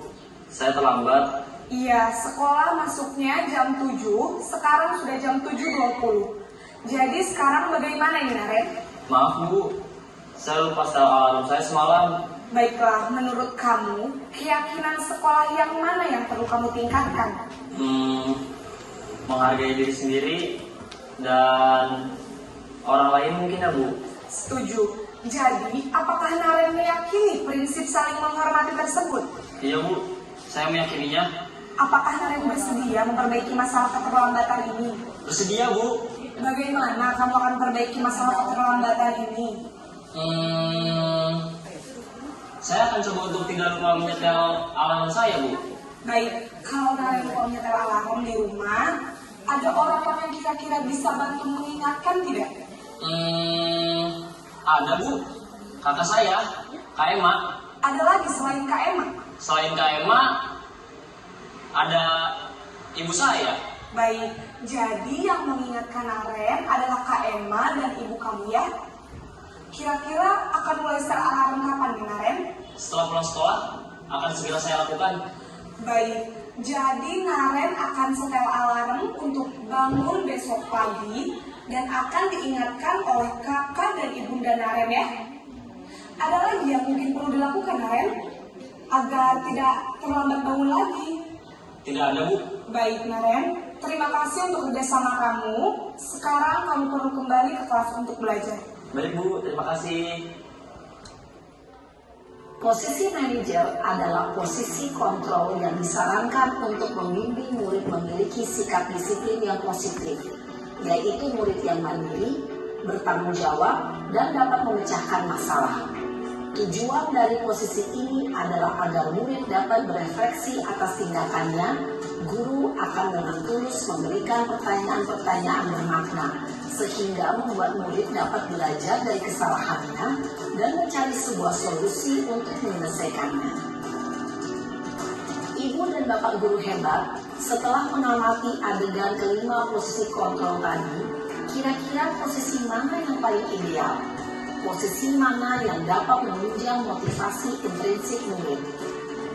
saya terlambat. Iya, sekolah masuknya jam 7, sekarang sudah jam 7.20. Jadi sekarang bagaimana ini, Naren? Maaf Bu, saya lupa setel alarm saya semalam. Baiklah, menurut kamu, keyakinan sekolah yang mana yang perlu kamu tingkatkan? Menghargai diri sendiri dan orang lain mungkin ya Bu. Setuju. Jadi, apakah Naren meyakini prinsip saling menghormati tersebut? Iya Bu, saya meyakininya. Apakah Naren bersedia memperbaiki masalah keterlambatan ini? Bersedia Bu. Bagaimana kamu akan perbaiki masalah keterlambatan ini? Saya akan coba untuk tidak lupa menyetel alarm saya, Bu. Baik, kalau kalian lupa menyetel alarm di rumah, ada orang-orang yang kira-kira bisa bantu mengingatkan tidak? Ada, Bu. Kakak saya, Kak Emma. Ada lagi selain Kak Emma? Selain Kak Emma, ada ibu saya. Baik, jadi yang mengingatkan Naren adalah Kak Emma dan ibu kamu ya? Kira-kira akan mulai setel alarm kapan nih Naren? Setelah pulang sekolah, akan segera saya lakukan. Baik, jadi Naren akan setel alarm untuk bangun besok pagi dan akan diingatkan oleh kakak dan ibunda Naren ya. Ada lagi yang mungkin perlu dilakukan Naren agar tidak terlambat bangun lagi? Tidak ada, Bu. Baik Naren, terima kasih untuk kerjasama kamu. Sekarang kamu perlu kembali ke kelas untuk belajar. Baik, Bu. Terima kasih. Posisi manajer adalah posisi kontrol yang disarankan untuk membimbing murid memiliki sikap disiplin yang positif, yaitu murid yang mandiri, bertanggung jawab, dan dapat memecahkan masalah. Tujuan dari posisi ini adalah agar murid dapat berefleksi atas tindakannya. Guru akan dengan tulus memberikan pertanyaan-pertanyaan bermakna, sehingga membuat murid dapat belajar dari kesalahannya dan mencari sebuah solusi untuk menyelesaikannya. Ibu dan bapak guru hebat, setelah mengamati adegan kelima posisi kontrol tadi, kira-kira posisi mana yang paling ideal? Posisi mana yang dapat menunjang motivasi intrinsik murid?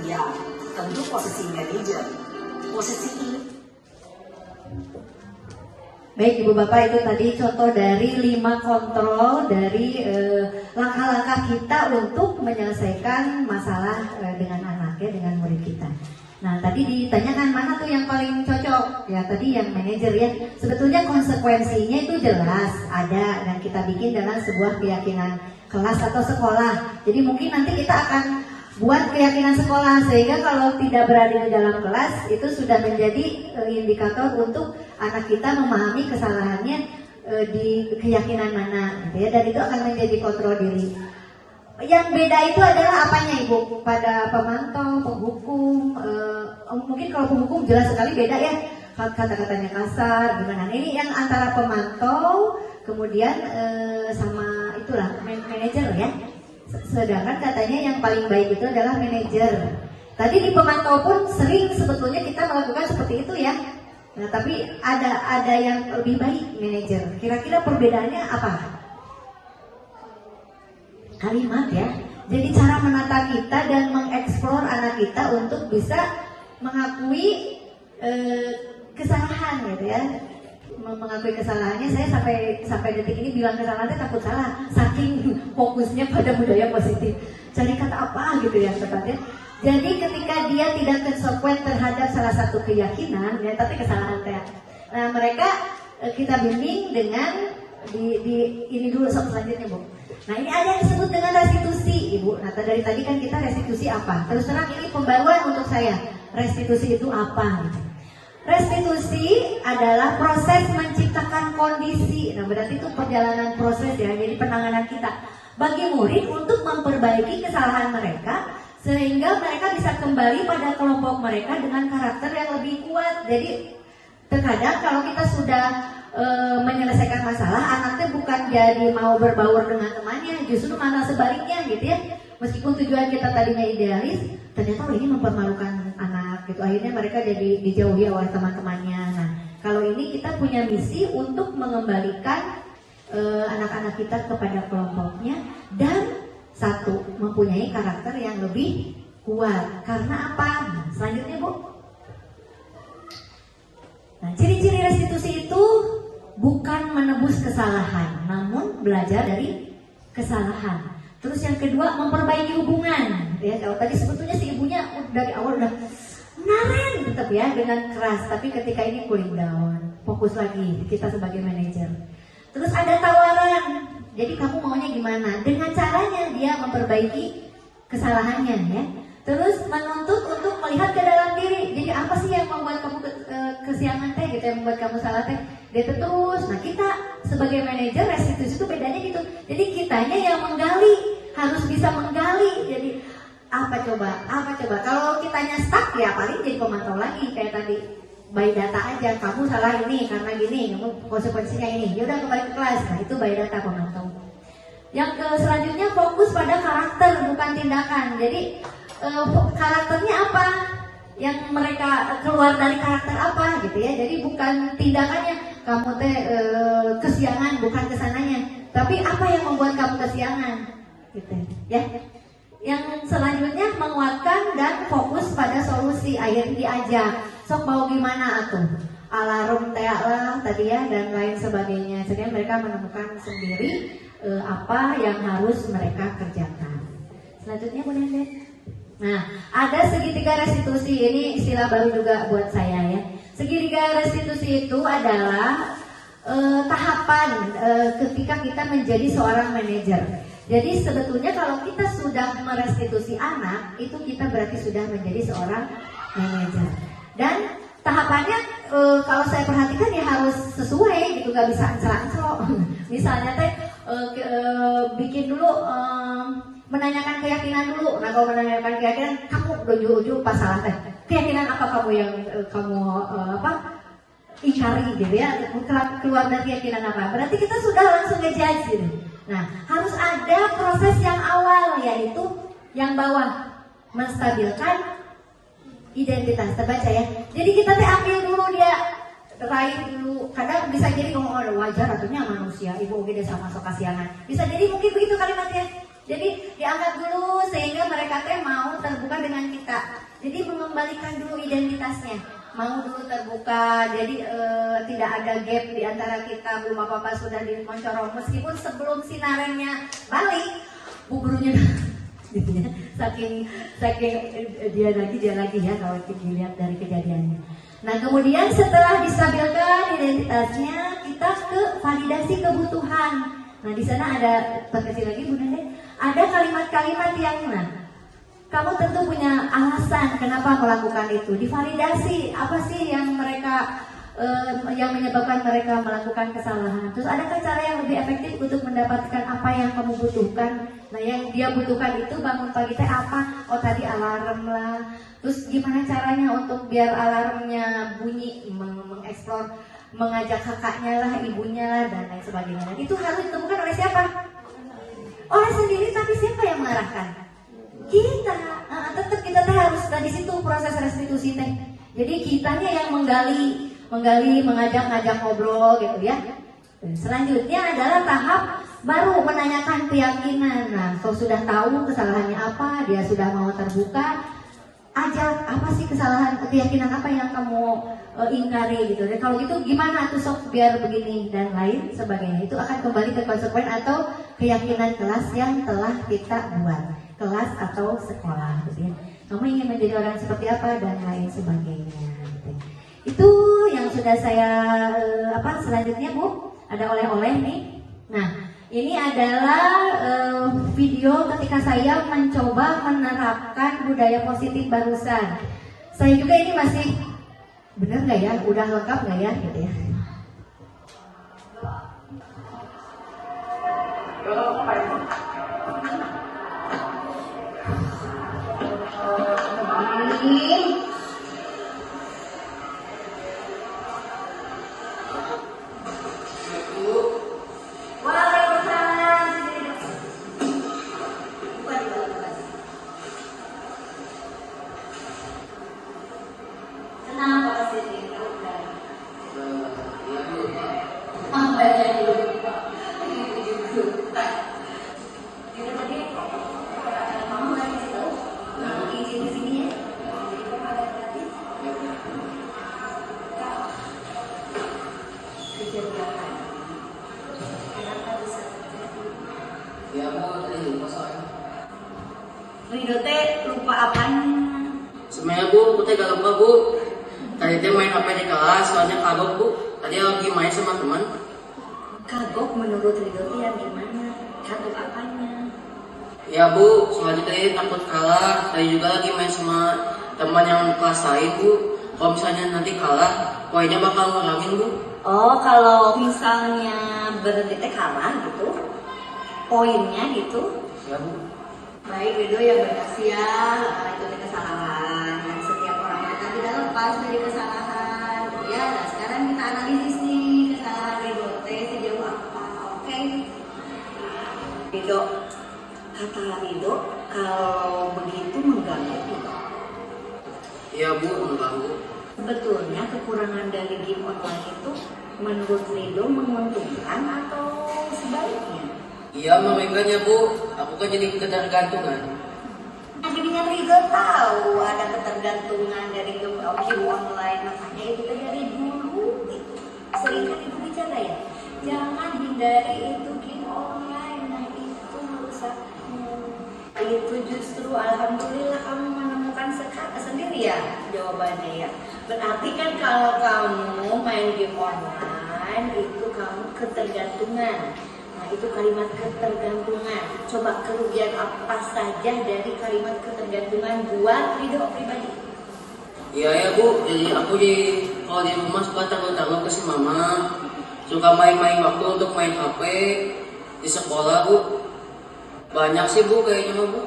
Ya, tentu posisi manajer. Posisi ini. Baik Ibu Bapak, itu tadi contoh dari 5 kontrol dari langkah-langkah kita untuk menyelesaikan masalah dengan anak ya, dengan murid kita. Nah tadi ditanyakan mana tuh yang paling cocok ya, tadi yang manajer ya. Sebetulnya konsekuensinya itu jelas ada dan kita bikin dalam sebuah keyakinan kelas atau sekolah. Jadi mungkin nanti kita akan buat keyakinan sekolah, sehingga kalau tidak berada di dalam kelas itu sudah menjadi indikator untuk anak kita memahami kesalahannya di keyakinan mana gitu ya, dan itu akan menjadi kontrol diri. Yang beda itu adalah apanya Ibu? Pada pemantau, penghukum, mungkin kalau penghukum jelas sekali beda ya, kata-katanya kasar gimana. Ini yang antara pemantau kemudian sama itulah manajer ya. Sedangkan katanya yang paling baik itu adalah manajer. Tadi di pemantau pun sering sebetulnya kita melakukan seperti itu ya. Nah tapi ada yang lebih baik manajer. Kira-kira perbedaannya apa? Kalimat ya. Jadi cara menata kita dan mengeksplor anak kita untuk bisa mengakui kesalahan gitu ya. Mengakui kesalahannya. Saya sampai detik ini bilang kesalahannya takut salah, saking fokusnya pada budaya positif. Cari kata apa gitu ya tepatnya. Jadi ketika dia tidak konsekuen terhadap salah satu keyakinan ya, tapi kesalahan teh. Nah mereka kita bimbing dengan ini dulu selanjutnya Bu. Nah ini ada yang disebut dengan restitusi Ibu. Nah dari tadi kan kita restitusi apa? Terus terang ini pembaruan untuk saya. Restitusi itu apa? Gitu. Restitusi adalah proses menciptakan kondisi. Nah berarti itu perjalanan proses ya. Jadi penanganan kita bagi murid untuk memperbaiki kesalahan mereka, sehingga mereka bisa kembali pada kelompok mereka dengan karakter yang lebih kuat. Jadi terkadang kalau kita sudah menyelesaikan masalah, anaknya bukan jadi mau berbaur dengan temannya, justru malah sebaliknya gitu ya. Meskipun tujuan kita tadinya idealis, ternyata ini mempermalukan anak gitu. Akhirnya mereka jadi dijauhi oleh teman-temannya. Nah, kalau ini kita punya misi untuk mengembalikan anak-anak kita kepada kelompoknya, dan satu, mempunyai karakter yang lebih kuat. Karena apa? Nah, selanjutnya Bu. Nah, ciri-ciri restitusi itu bukan menebus kesalahan, namun belajar dari kesalahan. Terus yang kedua, memperbaiki hubungan. Ya, kalau tadi sebetulnya si ibunya dari awal udah Naren tetap ya dengan keras, tapi ketika ini cooling down, fokus lagi kita sebagai manajer. Terus ada tawaran. Jadi kamu maunya gimana? Dengan caranya dia memperbaiki kesalahannya ya. Terus menuntut untuk melihat ke dalam diri. Jadi apa sih yang membuat kamu kesiangan teh gitu, yang membuat kamu salah teh? Dia terus. Nah kita sebagai manajer restitusi itu bedanya gitu. Jadi kitanya yang menggali, harus bisa menggali. Jadi apa coba? Kalau kitanya stuck ya paling jadi pemantau lagi kayak tadi. By data aja, kamu salah ini karena gini, kamu konsekuensinya ini. Ya udah kembali ke kelas. Nah itu by data pemantau. Yang selanjutnya fokus pada karakter bukan tindakan. Jadi karakternya apa? Yang mereka keluar dari karakter apa gitu ya. Jadi bukan tindakannya. Kamu teh kesiangan bukan kesananya. Tapi apa yang membuat kamu kesiangan? Gitu ya. Yang selanjutnya menguatkan dan fokus pada solusi. Akhirnya diajak. Sok mau gimana atuh? Alarm lah tadi ya dan lain sebagainya. Sehingga mereka menemukan sendiri apa yang harus mereka kerjakan. Selanjutnya Bu Nende. Nah, ada segitiga restitusi. Ini istilah baru juga buat saya ya. Segitiga restitusi itu adalah tahapan ketika kita menjadi seorang manajer. Jadi sebetulnya kalau kita sudah merestitusi anak, itu kita berarti sudah menjadi seorang manajer. Dan tahapannya kalau saya perhatikan ya harus sesuai gitu, nggak bisa ancel-ancel. Misalnya teh bikin dulu menanyakan keyakinan dulu. Nah kalau menanyakan keyakinan, kamu ujung-ujung pas salah teh. Keyakinan apa kamu yang kamu ingkari gitu ya? Keluar dari keyakinan apa? Berarti kita sudah langsung ngejudge gitu. Nah harus ada proses yang awal, yaitu yang bawah, menstabilkan identitas. Terbaca ya. Jadi kita teh ambil dulu dia, raih dulu. Kadang bisa jadi ngomong wajar atunya manusia, ibu oge sama sok kasihangan. Bisa jadi mungkin begitu kalimatnya. Jadi diangkat dulu sehingga mereka teh mau terbuka dengan kita. Jadi mengembalikan dulu identitasnya. Mau dulu terbuka, jadi tidak ada gap di antara kita. Belum apa-apa sudah dimoncorong. Meskipun sebelum sinarennya balik, buburunya gitu ya. Saking dia lagi ya kalau dilihat dari kejadiannya. Nah kemudian setelah distabilkan identitasnya, kita ke validasi kebutuhan. Nah di sana ada terkecil lagi Bu Nende, ada kalimat-kalimat yang kamu tentu punya alasan kenapa melakukan itu. Divalidasi apa sih yang mereka yang menyebabkan mereka melakukan kesalahan. Terus adakah cara yang lebih efektif untuk mendapatkan apa yang kamu butuhkan? Nah yang dia butuhkan itu bangun pagi teh apa? Oh tadi alarm lah. Terus gimana caranya untuk biar alarmnya bunyi, mengeksplor, mengajak kakaknya lah, ibunya lah dan lain sebagainya. Dan itu harus ditemukan oleh siapa? Oleh sendiri, tapi siapa yang mengarahkan? Kita. Tetap kita teh harus di situ proses restitusi teh. Jadi kitanya yang menggali, mengajak ngobrol gitu ya. Dan selanjutnya adalah tahap baru menanyakan keyakinan. Nah, kalau sudah tahu kesalahannya apa, dia sudah mau terbuka, ajak apa sih kesalahan, keyakinan apa yang kamu ingkari gitu. Dan kalau gitu gimana tuh sok biar begini dan lain sebagainya. Itu akan kembali ke konsekuen atau keyakinan kelas yang telah kita buat, kelas atau sekolah gitu ya. Kamu ingin menjadi orang seperti apa dan lain sebagainya. Gitu. Itu yang sudah saya selanjutnya Bu, ada oleh-oleh nih. Nah, ini adalah video ketika saya mencoba menerapkan budaya positif barusan. Saya juga ini masih bener nggak ya, udah lengkap nggak ya gitu ya. Ridho teh lupa apanya? Sebenarnya Bu, aku teh gak lupa Bu. Tadi teh main HP di kelas, soalnya kagok Bu. Tadi lagi main sama teman. Kagok menurut Ridho teh yang gimana? Kagok apanya? Ya Bu, soalnya tadi takut kalah. Saya juga lagi main sama teman yang kelas lain Bu. Kalau misalnya nanti kalah, poinnya bakal ngurangin Bu. Oh, kalau misalnya berdetek kalah gitu, poinnya gitu. Ya Bu. Baik, Ridho yang berhasil itu ada kesalahan. Dan setiap orang kita tidak lepas dari kesalahan. Ya, nah sekarang kita analisis nih kesalahan Ridho teh sejauh apa. Oke. Ridho, kata Ridho, kalau begitu mengganggu tidak? Iya Bu, mengganggu. Sebetulnya kekurangan dari game online itu menurut Ridho menguntungkan atau sebaliknya? Iya, makanya Bu, aku kan jadi ketergantungan. Jadi dengan Ridho tahu ada ketergantungan dari game online, makanya itu kan dari dulu itu sering kan ibu bicara ya, jangan hindari itu game online, nah itu merusakmu. Itu justru alhamdulillah kamu menemukan sendiri ya jawabannya ya. Berarti kan kalau kamu main game online itu kamu ketergantungan. Nah itu kalimat ketergantungan. Coba kerugian apa saja dari kalimat ketergantungan buat Ridho pribadi? Iya ya Bu, jadi aku kalau di rumah suka takut-takut ke si mama. Suka main-main waktu untuk main HP di sekolah Bu. Banyak sih Bu kayaknya Bu.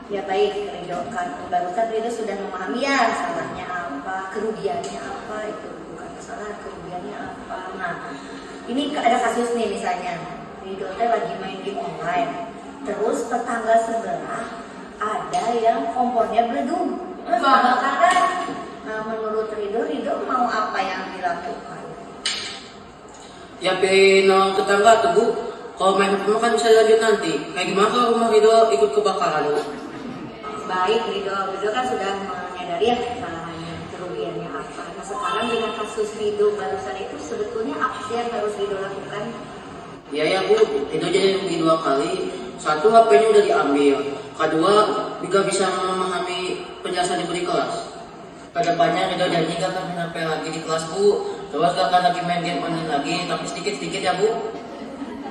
Ya baik, Ridho kan barusan Ridho sudah memahami ya salahnya apa, kerugiannya apa, itu bukan masalah kerugiannya apa. Nah ini ada kasus nih misalnya Ridho teh lagi main game online, terus tetangga sebelah ada yang kompornya beledung, kebakaran. Nah menurut Ridho mau apa yang dilakukan? Ya nolong tetangga tuh Bu. Kalau main HP kan bisa lanjut nanti. Kayak gimana kalau rumah Ridho ikut kebakaran Bu? Baik, Ridho kan sudah menyadari ya kesalahannya, kerugiannya apa. Nah sekarang dengan kasus Ridho barusan itu sebetulnya apa sih yang harus Ridho lakukan? Iya ya Bu, Ridho jadi rugi 2 kali. Satu, HP-nya udah diambil. Kedua, juga bisa memahami penjelasan ibu di kelas. Kedepannya Ridho janji gak akan main HP lagi di kelas Bu. Terus gak akan lagi main game online lagi, tapi sedikit-sedikit ya Bu.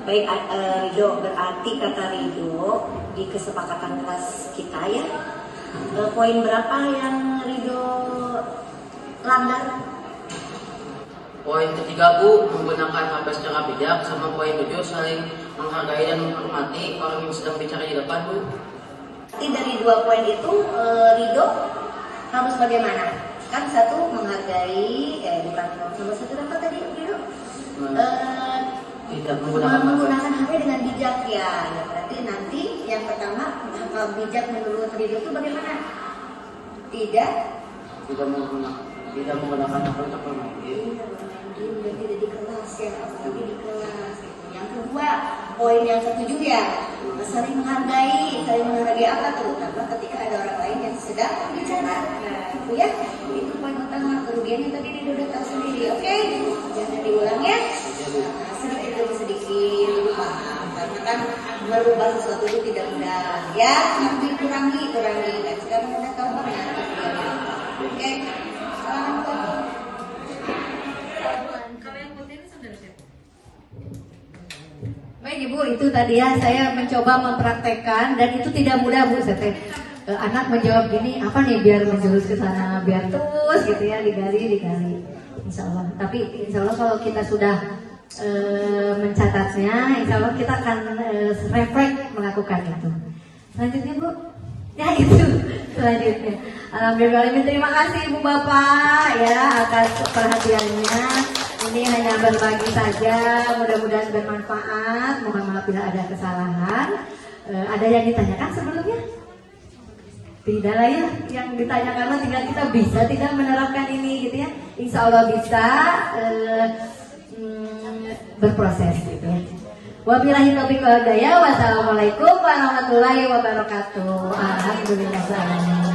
Baik, Ridho, berarti kata Ridho di kesepakatan kelas kita ya, poin berapa yang Ridho langgar? Poin ketiga Bu, menggunakan HP secara bijak. Sama poin 7, saling menghargai dan menghormati orang yang sedang bicara di depan Bu. Berarti dari 2 poin itu Ridho harus bagaimana? Kan satu menghargai, bukan nomor satu apa tadi Ridho? Tidak menggunakan Menggunakan HP dengan bijak ya. Berarti nanti yang pertama bijak menurut Ridho itu bagaimana? Tidak menggunakan HP untuk bermain game. Berarti di kelas ya, apalagi di kelas. Yang kedua, poin yang ketujuh ya, saling menghargai apa terutama ketika ada orang lain yang sedang bicara. Nah, itu ya, itu poin utama. Kerugiannya tadi Ridho udah tahu sendiri, oke? Jangan diulang ya. Sedikit demi sedikit paham, karena kan merubah sesuatu itu tidak mudah ya, tapi kurangi. Dan sekarang udah tahu banget kerugiannya. Oke, assalamualaikum. Baik Ibu, itu tadi ya saya mencoba mempraktekkan dan itu tidak mudah Bu. Anak menjawab gini, apa nih biar menjurus ke sana, biar terus gitu ya, digali. Insya Allah. Tapi insya Allah kalau kita sudah mencatatnya, insya Allah kita akan refleks melakukan itu. Selanjutnya Bu, ya itu selanjutnya. Alhamdulillah, terima kasih Ibu Bapak ya atas perhatiannya. Ini hanya berbagi saja, mudah-mudahan bermanfaat. Mohon maaf bila ada kesalahan. Ada yang ditanyakan sebelumnya? Tidak lah ya, yang ditanyakan tinggal kita bisa tidak menerapkan ini gitu ya. Insya Allah bisa berproses gitu ya. Wabillahi taufiq wal hidayah. Wassalamualaikum warahmatullahi wabarakatuh. Alhamdulillah.